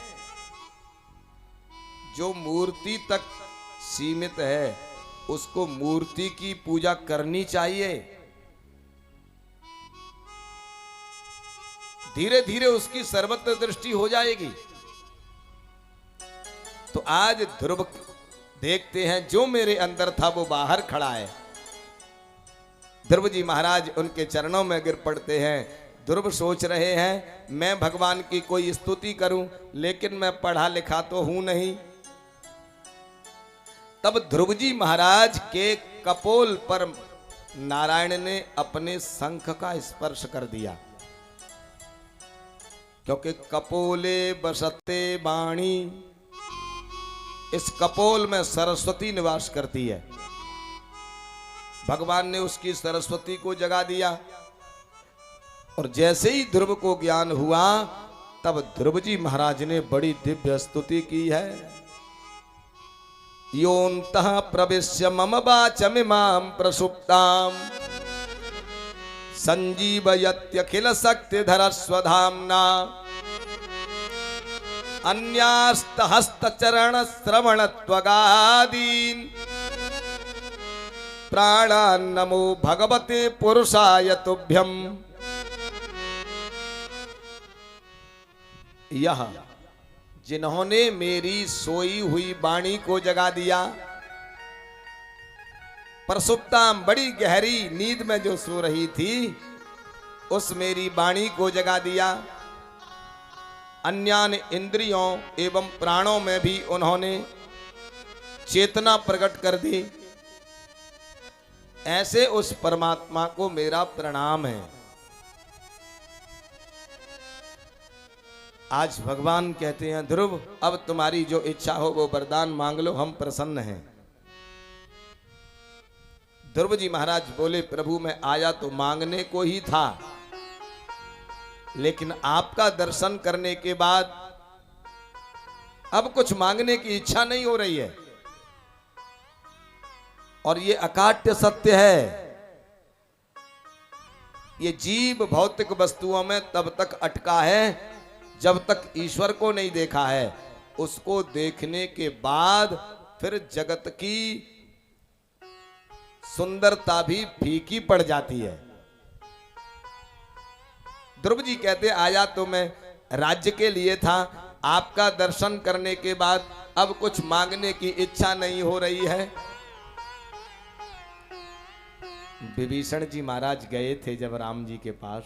जो मूर्ति तक सीमित है उसको मूर्ति की पूजा करनी चाहिए। धीरे धीरे उसकी सर्वत्र दृष्टि हो जाएगी। तो आज ध्रुव देखते हैं जो मेरे अंदर था वो बाहर खड़ा है। ध्रुव जी महाराज उनके चरणों में गिर पड़ते हैं। ध्रुव सोच रहे हैं मैं भगवान की कोई स्तुति करूं, लेकिन मैं पढ़ा लिखा तो हूं नहीं। तब ध्रुव जी महाराज के कपोल पर नारायण ने अपने शंख का स्पर्श कर दिया, क्योंकि कपोले बसते वाणी, इस कपोल में सरस्वती निवास करती है। भगवान ने उसकी सरस्वती को जगा दिया। और जैसे ही ध्रुव को ज्ञान हुआ तब ध्रुव जी महाराज ने बड़ी दिव्य स्तुति की है। योऽन्तः प्रविश्य मम वाचमिमां प्रसुप्तां संजीवयत्यखिल शक्तिधर स्वधाम्ना अन्यास्तहस्तचरण श्रवण त्वगादीन् प्राणान् नमो भगवते पुरुषाय तुभ्यम्। यह जिन्होंने मेरी सोई हुई वाणी को जगा दिया, प्रसुप्ताम बड़ी गहरी नींद में जो सो रही थी उस मेरी वाणी को जगा दिया। अन्यान इंद्रियों एवं प्राणों में भी उन्होंने चेतना प्रकट कर दी। ऐसे उस परमात्मा को मेरा प्रणाम है। आज भगवान कहते हैं ध्रुव अब तुम्हारी जो इच्छा हो वो वरदान मांग लो, हम प्रसन्न हैं। ध्रुव जी महाराज बोले प्रभु मैं आया तो मांगने को ही था, लेकिन आपका दर्शन करने के बाद अब कुछ मांगने की इच्छा नहीं हो रही है। और ये अकाट्य सत्य है, ये जीव भौतिक वस्तुओं में तब तक अटका है जब तक ईश्वर को नहीं देखा है। उसको देखने के बाद फिर जगत की सुंदरता भी फीकी पड़ जाती है। ध्रुव जी कहते आया तो मैं राज्य के लिए था, आपका दर्शन करने के बाद अब कुछ मांगने की इच्छा नहीं हो रही है। विभीषण जी महाराज गए थे जब राम जी के पास,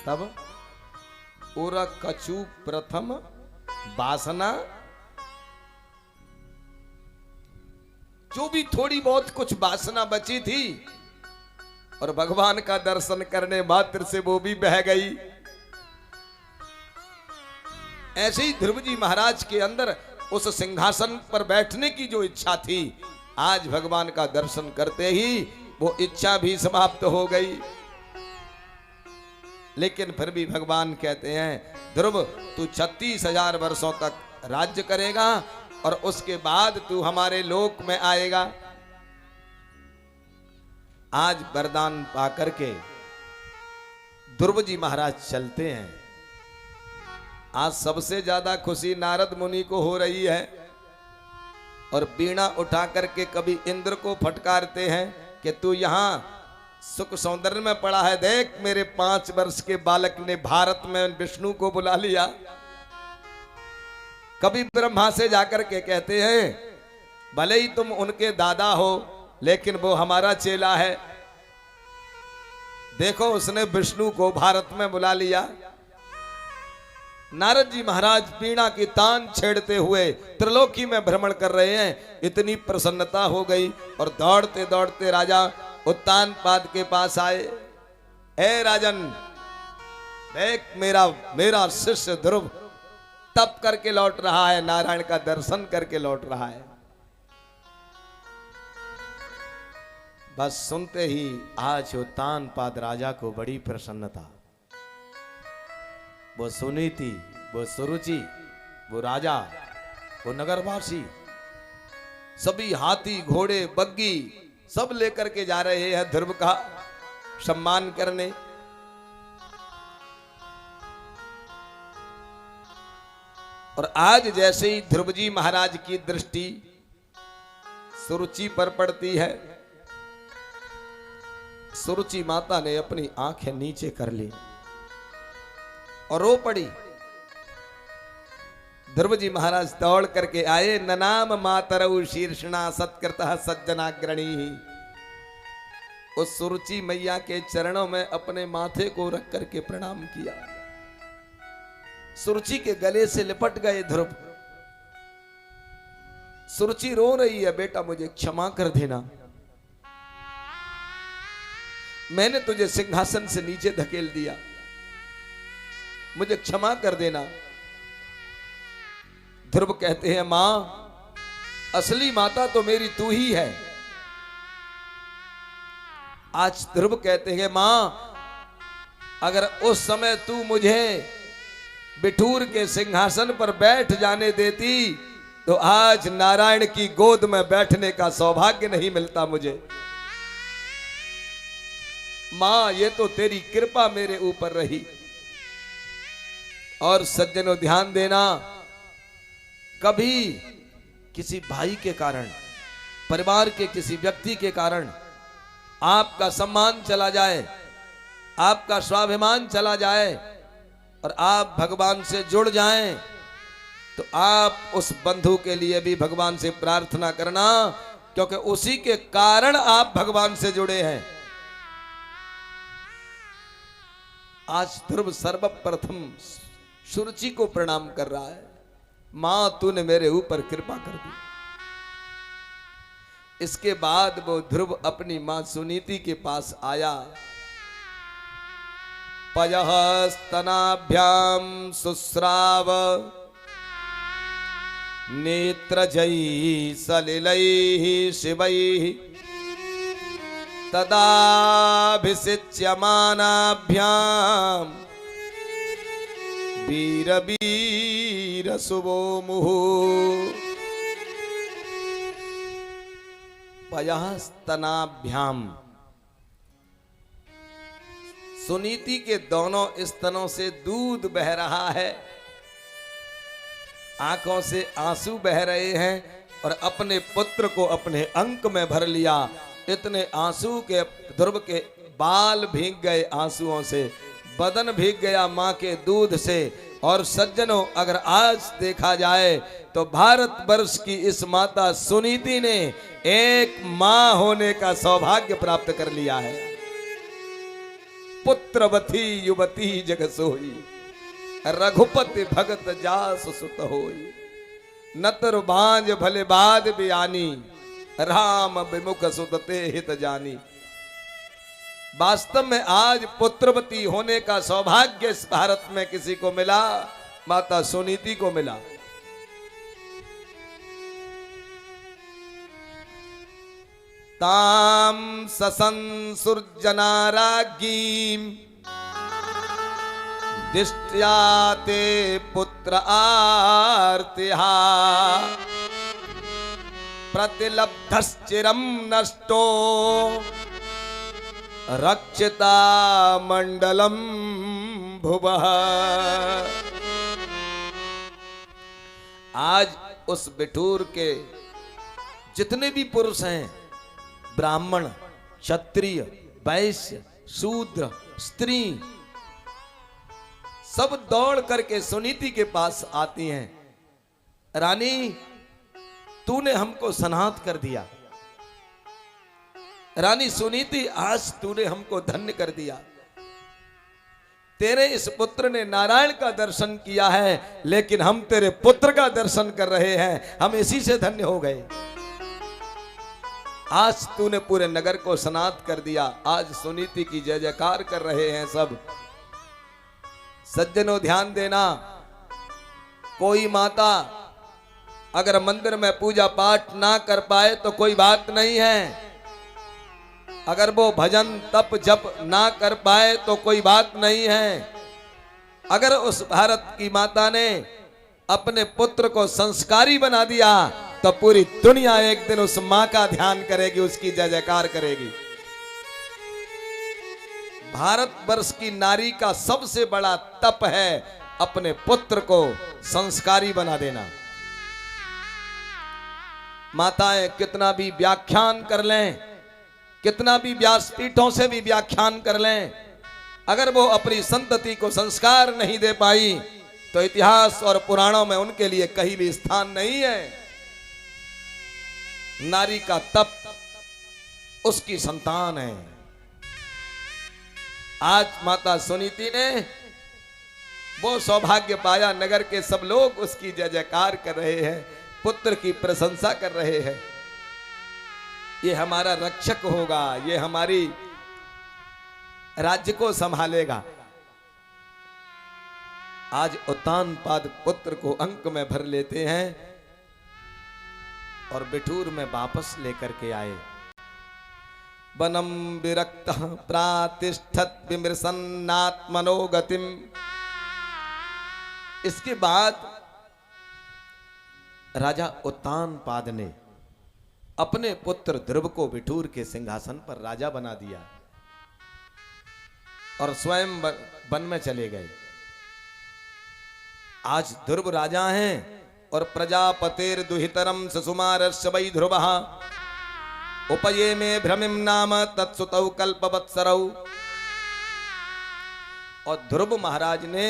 तब उर कछु प्रथम वासना जो भी थोड़ी बहुत कुछ वासना बची थी और भगवान का दर्शन करने मात्र से वो भी बह गई। ऐसे ही ध्रुव जी महाराज के अंदर उस सिंहासन पर बैठने की जो इच्छा थी, आज भगवान का दर्शन करते ही वो इच्छा भी समाप्त हो गई। लेकिन फिर भी भगवान कहते हैं, ध्रुव तू 36,000 वर्षों तक राज्य करेगा और उसके बाद तू हमारे लोक में आएगा। आज वरदान पाकर के ध्रुव जी महाराज चलते हैं। आज सबसे ज्यादा खुशी नारद मुनि को हो रही है और बीणा उठा करके कभी इंद्र को फटकारते हैं कि तू यहां सुख सौंदर्य में पड़ा है, देख मेरे 5 वर्ष के बालक ने भारत में विष्णु को बुला लिया। कभी ब्रह्मा से जाकर के कहते हैं, भले ही तुम उनके दादा हो लेकिन वो हमारा चेला है, देखो उसने विष्णु को भारत में बुला लिया। नारद जी महाराज वीणा की तान छेड़ते हुए त्रिलोकी में भ्रमण कर रहे हैं। इतनी प्रसन्नता हो गई और दौड़ते दौड़ते राजा उत्तानपाद के पास आए। हे राजन, देख मेरा शिष्य ध्रुव तप करके लौट रहा है, नारायण का दर्शन करके लौट रहा है। बस सुनते ही आज उत्तानपाद राजा को बड़ी प्रसन्नता। वो सुनीति, वो सुरुचि, वो राजा, वो नगरवासी सभी हाथी घोड़े बग्गी सब लेकर के जा रहे हैं ध्रुव का सम्मान करने। और आज जैसे ही ध्रुव जी महाराज की दृष्टि सुरुचि पर पड़ती है, सुरुचि माता ने अपनी आंखें नीचे कर ली और रो पड़ी। ध्रुव जी महाराज दौड़ करके आए। ननाम मातरऊ शीर्षणा सत्कृतः सज्जनाग्रणी। उस सुरुचि मैया के चरणों में अपने माथे को रख करके प्रणाम किया। सुरुचि के गले से लिपट गए ध्रुव। सुरुचि रो रही है, बेटा मुझे क्षमा कर देना, मैंने तुझे सिंहासन से नीचे धकेल दिया, मुझे क्षमा कर देना। ध्रुव कहते हैं, मां असली माता तो मेरी तू ही है। आज ध्रुव कहते हैं, मां अगर उस समय तू मुझे बिठूर के सिंहासन पर बैठ जाने देती तो आज नारायण की गोद में बैठने का सौभाग्य नहीं मिलता मुझे। मां ये तो तेरी कृपा मेरे ऊपर रही। और सज्जनों ध्यान देना, कभी किसी भाई के कारण, परिवार के किसी व्यक्ति के कारण आपका सम्मान चला जाए, आपका स्वाभिमान चला जाए और आप भगवान से जुड़ जाएं, तो आप उस बंधु के लिए भी भगवान से प्रार्थना करना, क्योंकि उसी के कारण आप भगवान से जुड़े हैं। आज ध्रुव सर्वप्रथम सुरुचि को प्रणाम कर रहा है, मां तूने मेरे ऊपर कृपा कर दी। इसके बाद वो ध्रुव अपनी मां सुनीति के पास आया। पयः स्तनाभ्याम सुस्राव नेत्रजयी सलिलैः शिवैः तदाभिषिच्यमानाभ्याम वीर वीर शुभो मुहु। पयः स्तनाभ्याम, सुनीति के दोनों स्तनों से दूध बह रहा है, आंखों से आंसू बह रहे हैं और अपने पुत्र को अपने अंक में भर लिया। इतने आंसू के ध्रुव के बाल भीग गए आंसुओं से, बदन भीग गया मां के दूध से। और सज्जनों अगर आज देखा जाए तो भारत वर्ष की इस माता सुनीति ने एक मां होने का सौभाग्य प्राप्त कर लिया है। पुत्रवती युवती जग सोई, रघुपति भगत जास सुत होई। नतर बांझ भले बाद बियानी, राम विमुख सुतते हित जानी। वास्तव में आज पुत्रवती होने का सौभाग्य इस भारत में किसी को मिला, माता सुनीति को मिला। ताम ससंसुर्जनारागीम दिष्ट्याते पुत्र आर्तिहा प्रतिलब्धश्चिरं नष्टो रक्षिता मंडलम भुवः। आज उस बिठूर के जितने भी पुरुष हैं, ब्राह्मण, क्षत्रिय, वैश्य, शूद्र, स्त्री, सब दौड़ करके सुनीति के पास आती हैं। रानी, तूने हमको सनाथ कर दिया। रानी सुनीति, आज तूने हमको धन्य कर दिया। तेरे इस पुत्र ने नारायण का दर्शन किया है, लेकिन हम तेरे पुत्र का दर्शन कर रहे हैं, हम इसी से धन्य हो गए। आज तूने पूरे नगर को सनाथ कर दिया। आज सुनीति की जय जयकार कर रहे हैं सब। सज्जनों, ध्यान देना, कोई माता अगर मंदिर में पूजा पाठ ना कर पाए तो कोई बात नहीं है, अगर वो भजन तप जप ना कर पाए तो कोई बात नहीं है। अगर उस भारत की माता ने अपने पुत्र को संस्कारी बना दिया तो पूरी दुनिया एक दिन उस मां का ध्यान करेगी, उसकी जय जयकार करेगी। भारतवर्ष की नारी का सबसे बड़ा तप है अपने पुत्र को संस्कारी बना देना। माताएं कितना भी व्याख्यान कर लें, कितना भी व्यासपीठों से भी व्याख्यान कर लें, अगर वो अपनी संतति को संस्कार नहीं दे पाई तो इतिहास और पुराणों में उनके लिए कहीं भी स्थान नहीं है। नारी का तप उसकी संतान है। आज माता सुनीति ने वो सौभाग्य पाया, नगर के सब लोग उसकी जय जयकार कर रहे हैं, पुत्र की प्रशंसा कर रहे हैं। ये हमारा रक्षक होगा, ये हमारी राज्य को संभालेगा। आज उत्तानपाद पुत्र को अंक में भर लेते हैं और बिठूर में वापस लेकर के आए। वनम विरक्त प्रातिष्ठत विमृशन्नात्मनो गतिम। इसके बाद राजा उत्तानपाद ने अपने पुत्र ध्रुव को बिठूर के सिंहासन पर राजा बना दिया और स्वयं वन में चले गए। आज ध्रुव राजा हैं और प्रजापतेर दुहितरम सुसुमारस्य वै ध्रुवः उपये में भ्रमिम नाम तत्सुतौ कल्पवत्सरौ। और ध्रुव महाराज ने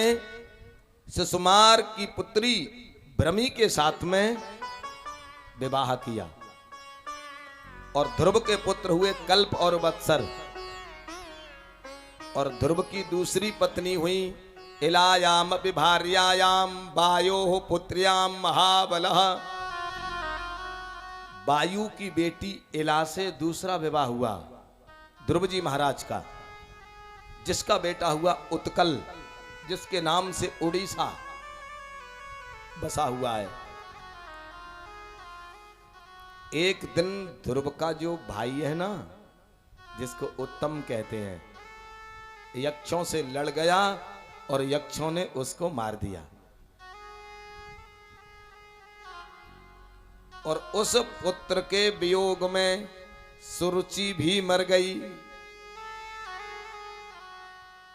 सुसुमार की पुत्री भ्रमी के साथ में विवाह किया और ध्रुव के पुत्र हुए कल्प और वत्सर। और ध्रुव की दूसरी पत्नी हुई इलायाम विभार्यायाम वायोः पुत्र्याम महाबलः। वायु की बेटी इला से दूसरा विवाह हुआ ध्रुव जी महाराज का, जिसका बेटा हुआ उत्कल, जिसके नाम से उड़ीसा बसा हुआ है। एक दिन ध्रुव का जो भाई है ना, जिसको उत्तम कहते हैं, यक्षों से लड़ गया और यक्षों ने उसको मार दिया। और उस पुत्र के वियोग में सुरुचि भी मर गई।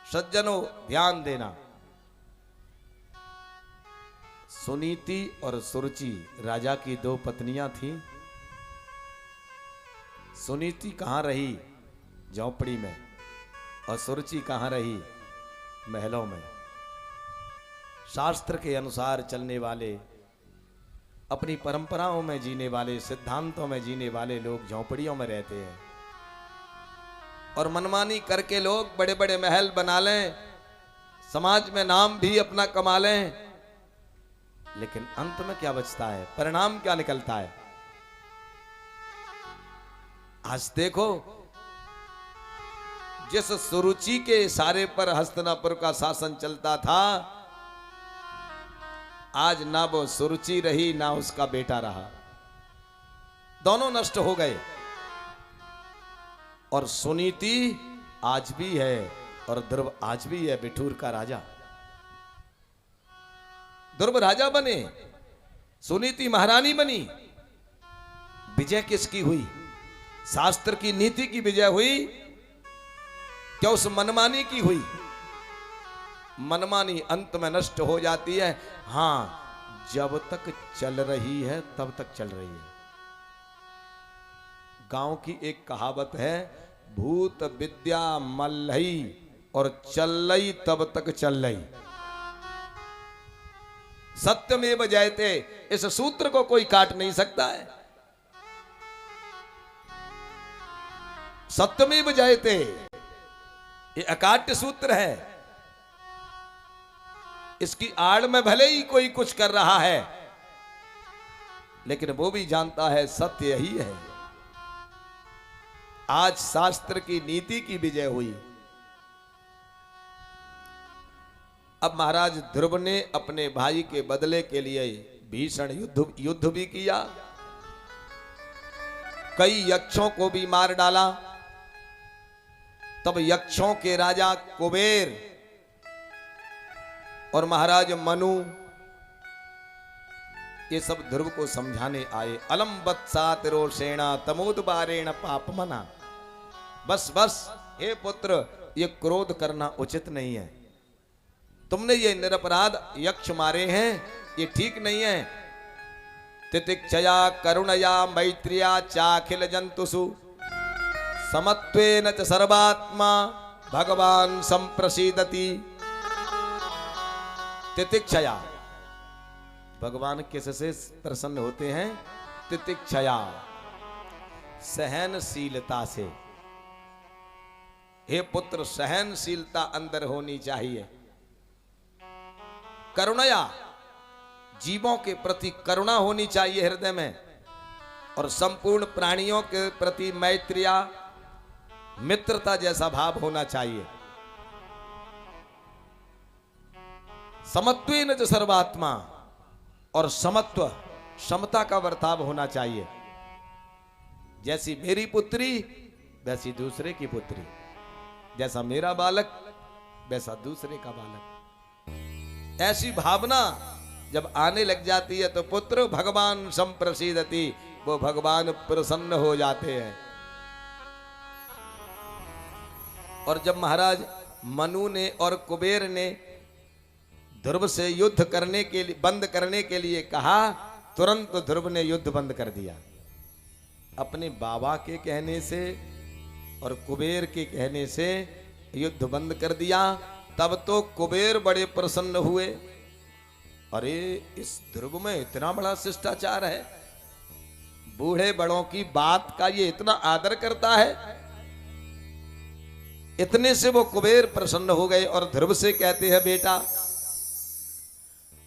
सज्जनों, ध्यान देना, सुनीति और सुरुचि राजा की दो पत्नियां थीं। सुनीति कहां रही? झोपड़ी में। और सुरुचि कहां रही? महलों में। शास्त्र के अनुसार चलने वाले, अपनी परंपराओं में जीने वाले, सिद्धांतों में जीने वाले लोग झोपड़ियों में रहते हैं। और मनमानी करके लोग बड़े बड़े महल बना लें, समाज में नाम भी अपना कमा लें, लेकिन अंत में क्या बचता है? परिणाम क्या निकलता है? आज देखो, जिस सुरुचि के इशारे पर हस्तिनापुर का शासन चलता था, आज ना वो सुरुचि रही ना उसका बेटा रहा, दोनों नष्ट हो गए। और सुनीति आज भी है और ध्रुव आज भी है, बिठूर का राजा। ध्रुव राजा बने, सुनीति महारानी बनी। विजय किसकी हुई? शास्त्र की नीति की विजय हुई, क्या उस मनमानी की हुई? मनमानी अंत में नष्ट हो जाती है। हां, जब तक चल रही है तब तक चल रही है। गांव की एक कहावत है, भूत विद्या मल्लई और चलई तब तक चल रही। सत्यमेव जयते, इस सूत्र को कोई काट नहीं सकता है। सत्यमेव जयते, ये अकाट्य सूत्र है। इसकी आड़ में भले ही कोई कुछ कर रहा है, लेकिन वो भी जानता है सत्य यही है। आज शास्त्र की नीति की विजय हुई। अब महाराज ध्रुव ने अपने भाई के बदले के लिए भीषण युद्ध भी किया, कई यक्षों को भी मार डाला। तब यक्षों के राजा कुबेर और महाराज मनु ये सब ध्रुव को समझाने आए। अलम वत्सात रोषेणा तमोदबारेण पापमना। बस बस हे पुत्र, ये क्रोध करना उचित नहीं है। तुमने ये निरपराध यक्ष मारे हैं, ये ठीक नहीं है। तितिक्षया करुणया मैत्रिया चाखिल जंतुषु समत्वेन च सर्वात्मा भगवान संप्रसीदति। तितिक्षया, भगवान किससे प्रसन्न होते हैं? तितिक्षया, सहनशीलता से। हे पुत्र, सहनशीलता अंदर होनी चाहिए। करुणया, जीवों के प्रति करुणा होनी चाहिए हृदय में, और संपूर्ण प्राणियों के प्रति मैत्रिया, मित्रता जैसा भाव होना चाहिए। समत्वेन च सर्वात्मा, और समत्व, समता का बर्ताव होना चाहिए। जैसी मेरी पुत्री वैसी दूसरे की पुत्री, जैसा मेरा बालक वैसा दूसरे का बालक। ऐसी भावना जब आने लग जाती है तो पुत्र भगवान संप्रसीदति, वो भगवान प्रसन्न हो जाते हैं। और जब महाराज मनु ने और कुबेर ने ध्रुव से युद्ध करने के लिए, बंद करने के लिए कहा, तुरंत ध्रुव ने युद्ध बंद कर दिया। अपने बाबा के कहने से और कुबेर के कहने से युद्ध बंद कर दिया। तब तो कुबेर बड़े प्रसन्न हुए। अरे, इस ध्रुव में इतना बड़ा शिष्टाचार है, बूढ़े बड़ों की बात का ये इतना आदर करता है। इतने से वो कुबेर प्रसन्न हो गए और ध्रुव से कहते हैं, बेटा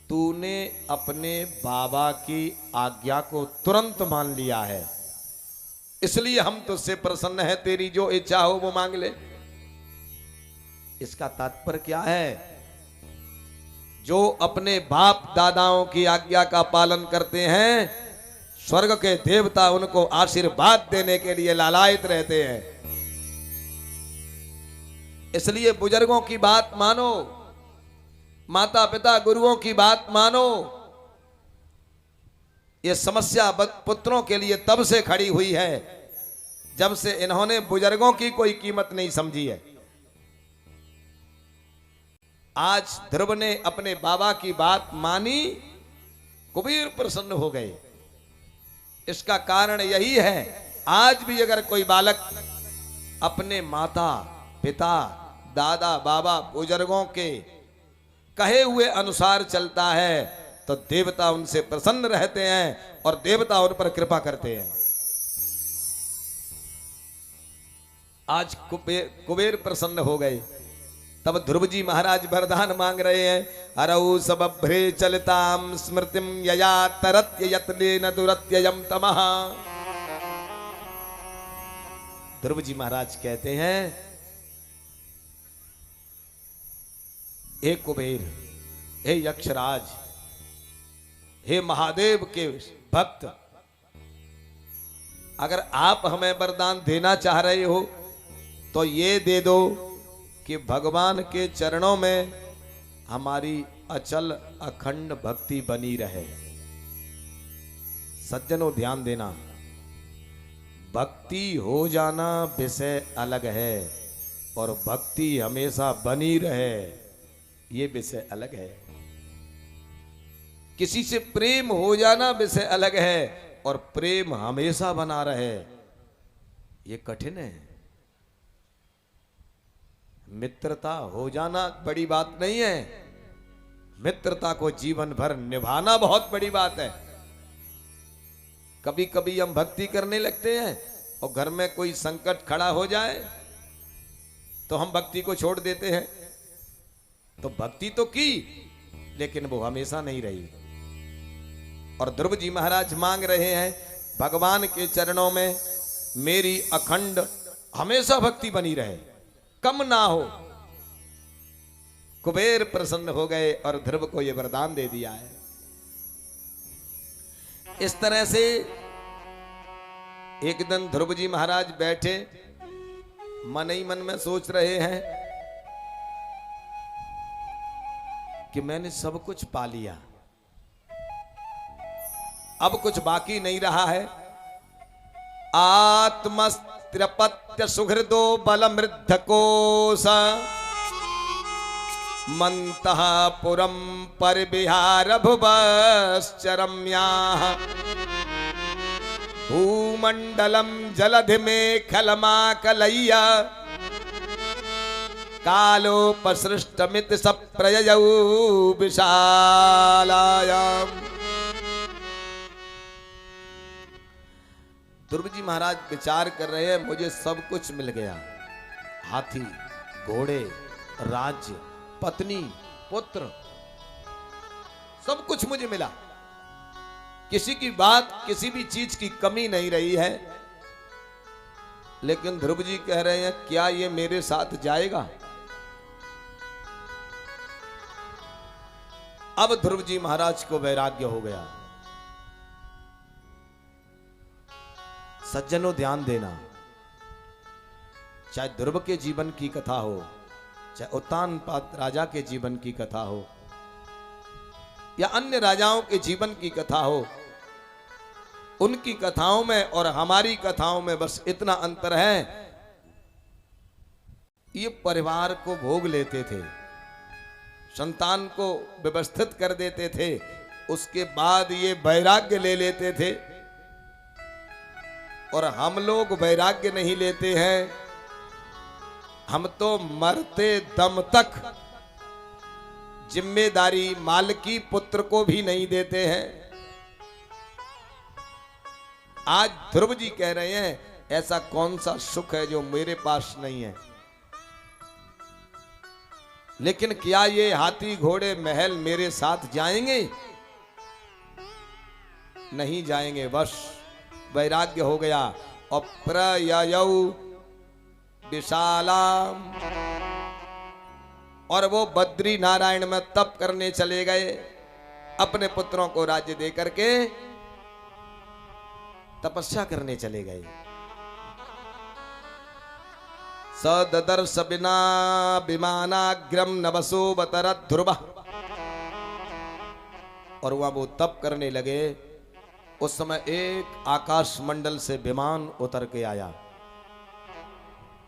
तूने अपने बाबा की आज्ञा को तुरंत मान लिया है, इसलिए हम तुझसे प्रसन्न हैं। तेरी जो इच्छा हो वो मांग ले। इसका तात्पर्य क्या है? जो अपने बाप दादाओं की आज्ञा का पालन करते हैं, स्वर्ग के देवता उनको आशीर्वाद देने के लिए लालायित रहते हैं। इसलिए बुजुर्गों की बात मानो, माता पिता गुरुओं की बात मानो। ये समस्या पुत्रों के लिए तब से खड़ी हुई है जब से इन्होंने बुजुर्गों की कोई कीमत नहीं समझी है। आज ध्रुव ने अपने बाबा की बात मानी, कुबेर प्रसन्न हो गए। इसका कारण यही है, आज भी अगर कोई बालक अपने माता पिता दादा बाबा बुजुर्गों के कहे हुए अनुसार चलता है तो देवता उनसे प्रसन्न रहते हैं और देवता उन पर कृपा करते हैं। आज कुबेर प्रसन्न हो गए। तब ध्रुव जी महाराज वरदान मांग रहे हैं, हरऊ सबभ्रे चलताम स्मृतिम यया तरत्य यत्नेन दुरत्ययम तमः। ध्रुव जी महाराज कहते हैं, हे कुबेर, हे यक्षराज, हे महादेव के भक्त, अगर आप हमें वरदान देना चाह रहे हो तो ये दे दो कि भगवान के चरणों में हमारी अचल अखंड भक्ति बनी रहे। सज्जनों ध्यान देना, भक्ति हो जाना विषय अलग है और भक्ति हमेशा बनी रहे ये विषय अलग है। किसी से प्रेम हो जाना विषय अलग है और प्रेम हमेशा बना रहे ये कठिन है। मित्रता हो जाना बड़ी बात नहीं है, मित्रता को जीवन भर निभाना बहुत बड़ी बात है। कभी कभी हम भक्ति करने लगते हैं और घर में कोई संकट खड़ा हो जाए तो हम भक्ति को छोड़ देते हैं। तो भक्ति तो की लेकिन वो हमेशा नहीं रही। और ध्रुव जी महाराज मांग रहे हैं, भगवान के चरणों में मेरी अखंड हमेशा भक्ति बनी रहे, कम ना हो। कुबेर प्रसन्न हो गए और ध्रुव को यह वरदान दे दिया है। इस तरह से एक दिन ध्रुव जी महाराज बैठे, मन ही मन में सोच रहे हैं कि मैंने सब कुछ पा लिया, अब कुछ बाकी नहीं रहा है। आत्मस्त्रपत्य सुहृदो बलमृद्ध कोश मंतः पुरम परिविहार भुवश्चरम्याः भूमंडलम जलधि में खलमाकलय्य कालोपसृष्टमित सप्रययौ विशालायाम। ध्रुव जी महाराज विचार कर रहे हैं, मुझे सब कुछ मिल गया, हाथी, घोड़े, राज्य, पत्नी, पुत्र, सब कुछ मुझे मिला, किसी की बात, किसी भी चीज की कमी नहीं रही है। लेकिन ध्रुव जी कह रहे हैं, क्या ये मेरे साथ जाएगा? अब ध्रुव जी महाराज को वैराग्य हो गया। सज्जनों ध्यान देना, चाहे ध्रुव के जीवन की कथा हो, चाहे उत्तानपाद राजा के जीवन की कथा हो, या अन्य राजाओं के जीवन की कथा हो, उनकी कथाओं में और हमारी कथाओं में बस इतना अंतर है, ये परिवार को भोग लेते थे, संतान को व्यवस्थित कर देते थे, उसके बाद ये वैराग्य ले लेते थे। और हम लोग वैराग्य नहीं लेते हैं, हम तो मरते दम तक जिम्मेदारी मालकी पुत्र को भी नहीं देते हैं। आज ध्रुव जी कह रहे हैं, ऐसा कौन सा सुख है जो मेरे पास नहीं है। लेकिन क्या ये हाथी घोड़े महल मेरे साथ जाएंगे? नहीं जाएंगे, बस वैराग्य हो गया। और प्रययौ विशालाम, और वो बद्री नारायण में तप करने चले गए, अपने पुत्रों को राज्य दे करके तपस्या करने चले गए। सददर्श बिना विमानाग्रम नवसो बतरत ध्रुव, और वहां वो तप करने लगे। उस समय एक आकाश मंडल से विमान उतर के आया,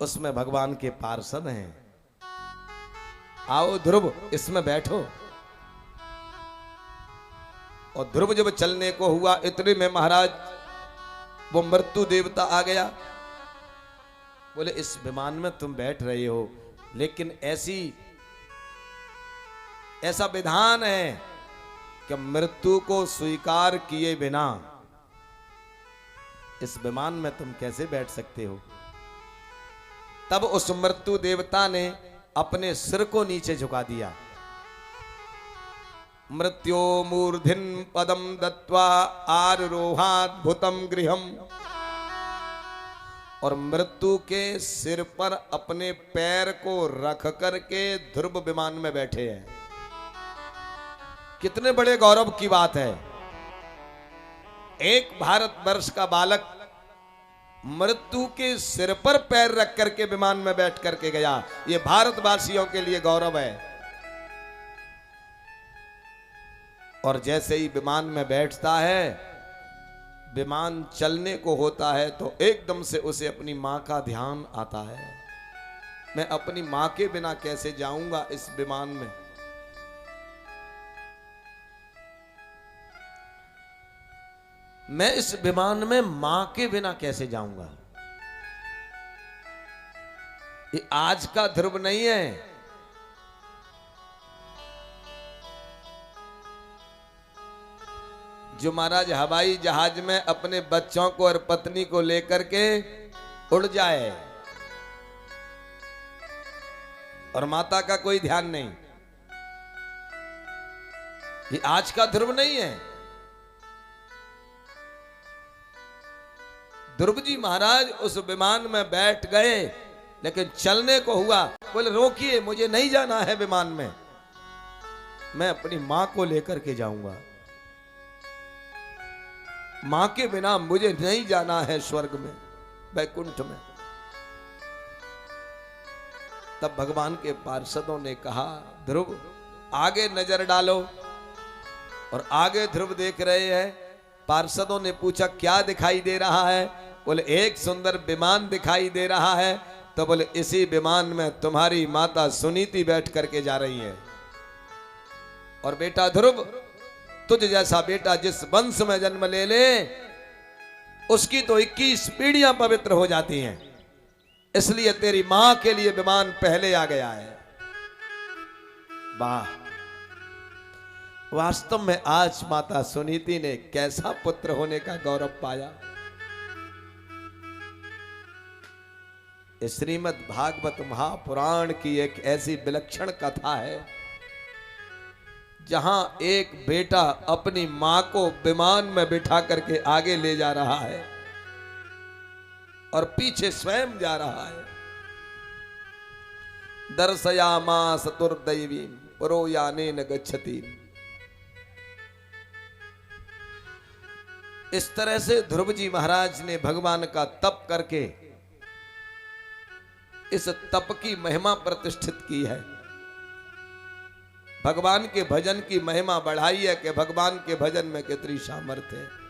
उसमें भगवान के पार्षद हैं। आओ ध्रुव, इसमें बैठो। और ध्रुव जब चलने को हुआ, इतने में महाराज वो मृत्यु देवता आ गया। बोले, इस विमान में तुम बैठ रहे हो, लेकिन ऐसा विधान है कि मृत्यु को स्वीकार किए बिना इस विमान में तुम कैसे बैठ सकते हो? तब उस मृत्यु देवता ने अपने सिर को नीचे झुका दिया। मृत्यो मूर्धिन पदम दत्वा आरोहाद्भुतम गृहम, और मृत्यु के सिर पर अपने पैर को रख करके ध्रुव विमान में बैठे हैं। कितने बड़े गौरव की बात है। एक भारतवर्ष का बालक मृत्यु के सिर पर पैर रख करके विमान में बैठ करके गया। ये भारतवासियों के लिए गौरव है। और जैसे ही विमान में बैठता है, विमान चलने को होता है तो एकदम से उसे अपनी मां का ध्यान आता है। मैं अपनी मां के बिना कैसे जाऊंगा इस विमान में। मैं इस विमान में मां के बिना कैसे जाऊंगा। ये आज का ध्रुव नहीं है। जो महाराज हवाई जहाज में अपने बच्चों को और पत्नी को लेकर के उड़ जाए और माता का कोई ध्यान नहीं, ये आज का ध्रुव नहीं है। ध्रुव जी महाराज उस विमान में बैठ गए, लेकिन चलने को हुआ, बोले रोकिए, मुझे नहीं जाना है विमान में, मैं अपनी मां को लेकर के जाऊंगा। मां के बिना मुझे नहीं जाना है स्वर्ग में, वैकुंठ में। तब भगवान के पार्षदों ने कहा, ध्रुव आगे नजर डालो। और आगे ध्रुव देख रहे हैं। पार्षदों ने पूछा क्या दिखाई दे रहा है। बोले एक सुंदर विमान दिखाई दे रहा है। तो बोले इसी विमान में तुम्हारी माता सुनीति बैठ करके जा रही है। और बेटा ध्रुव, तुझ जैसा बेटा जिस वंश में जन्म ले ले, उसकी तो 21 पीढ़ियां पवित्र हो जाती हैं। इसलिए तेरी मां के लिए विमान पहले आ गया है। वाह, वास्तव में आज माता सुनीति ने कैसा पुत्र होने का गौरव पाया। श्रीमद् भागवत महापुराण की एक ऐसी विलक्षण कथा है, जहां एक बेटा अपनी मां को विमान में बिठा करके आगे ले जा रहा है और पीछे स्वयं जा रहा है। दर्शयामा चतुर्दैवी पुरो यानेन गच्छति। इस तरह से ध्रुव जी महाराज ने भगवान का तप करके इस तप की महिमा प्रतिष्ठित की है। भगवान के भजन की महिमा बढ़ाई है कि भगवान के भजन में कितनी सामर्थ्य है।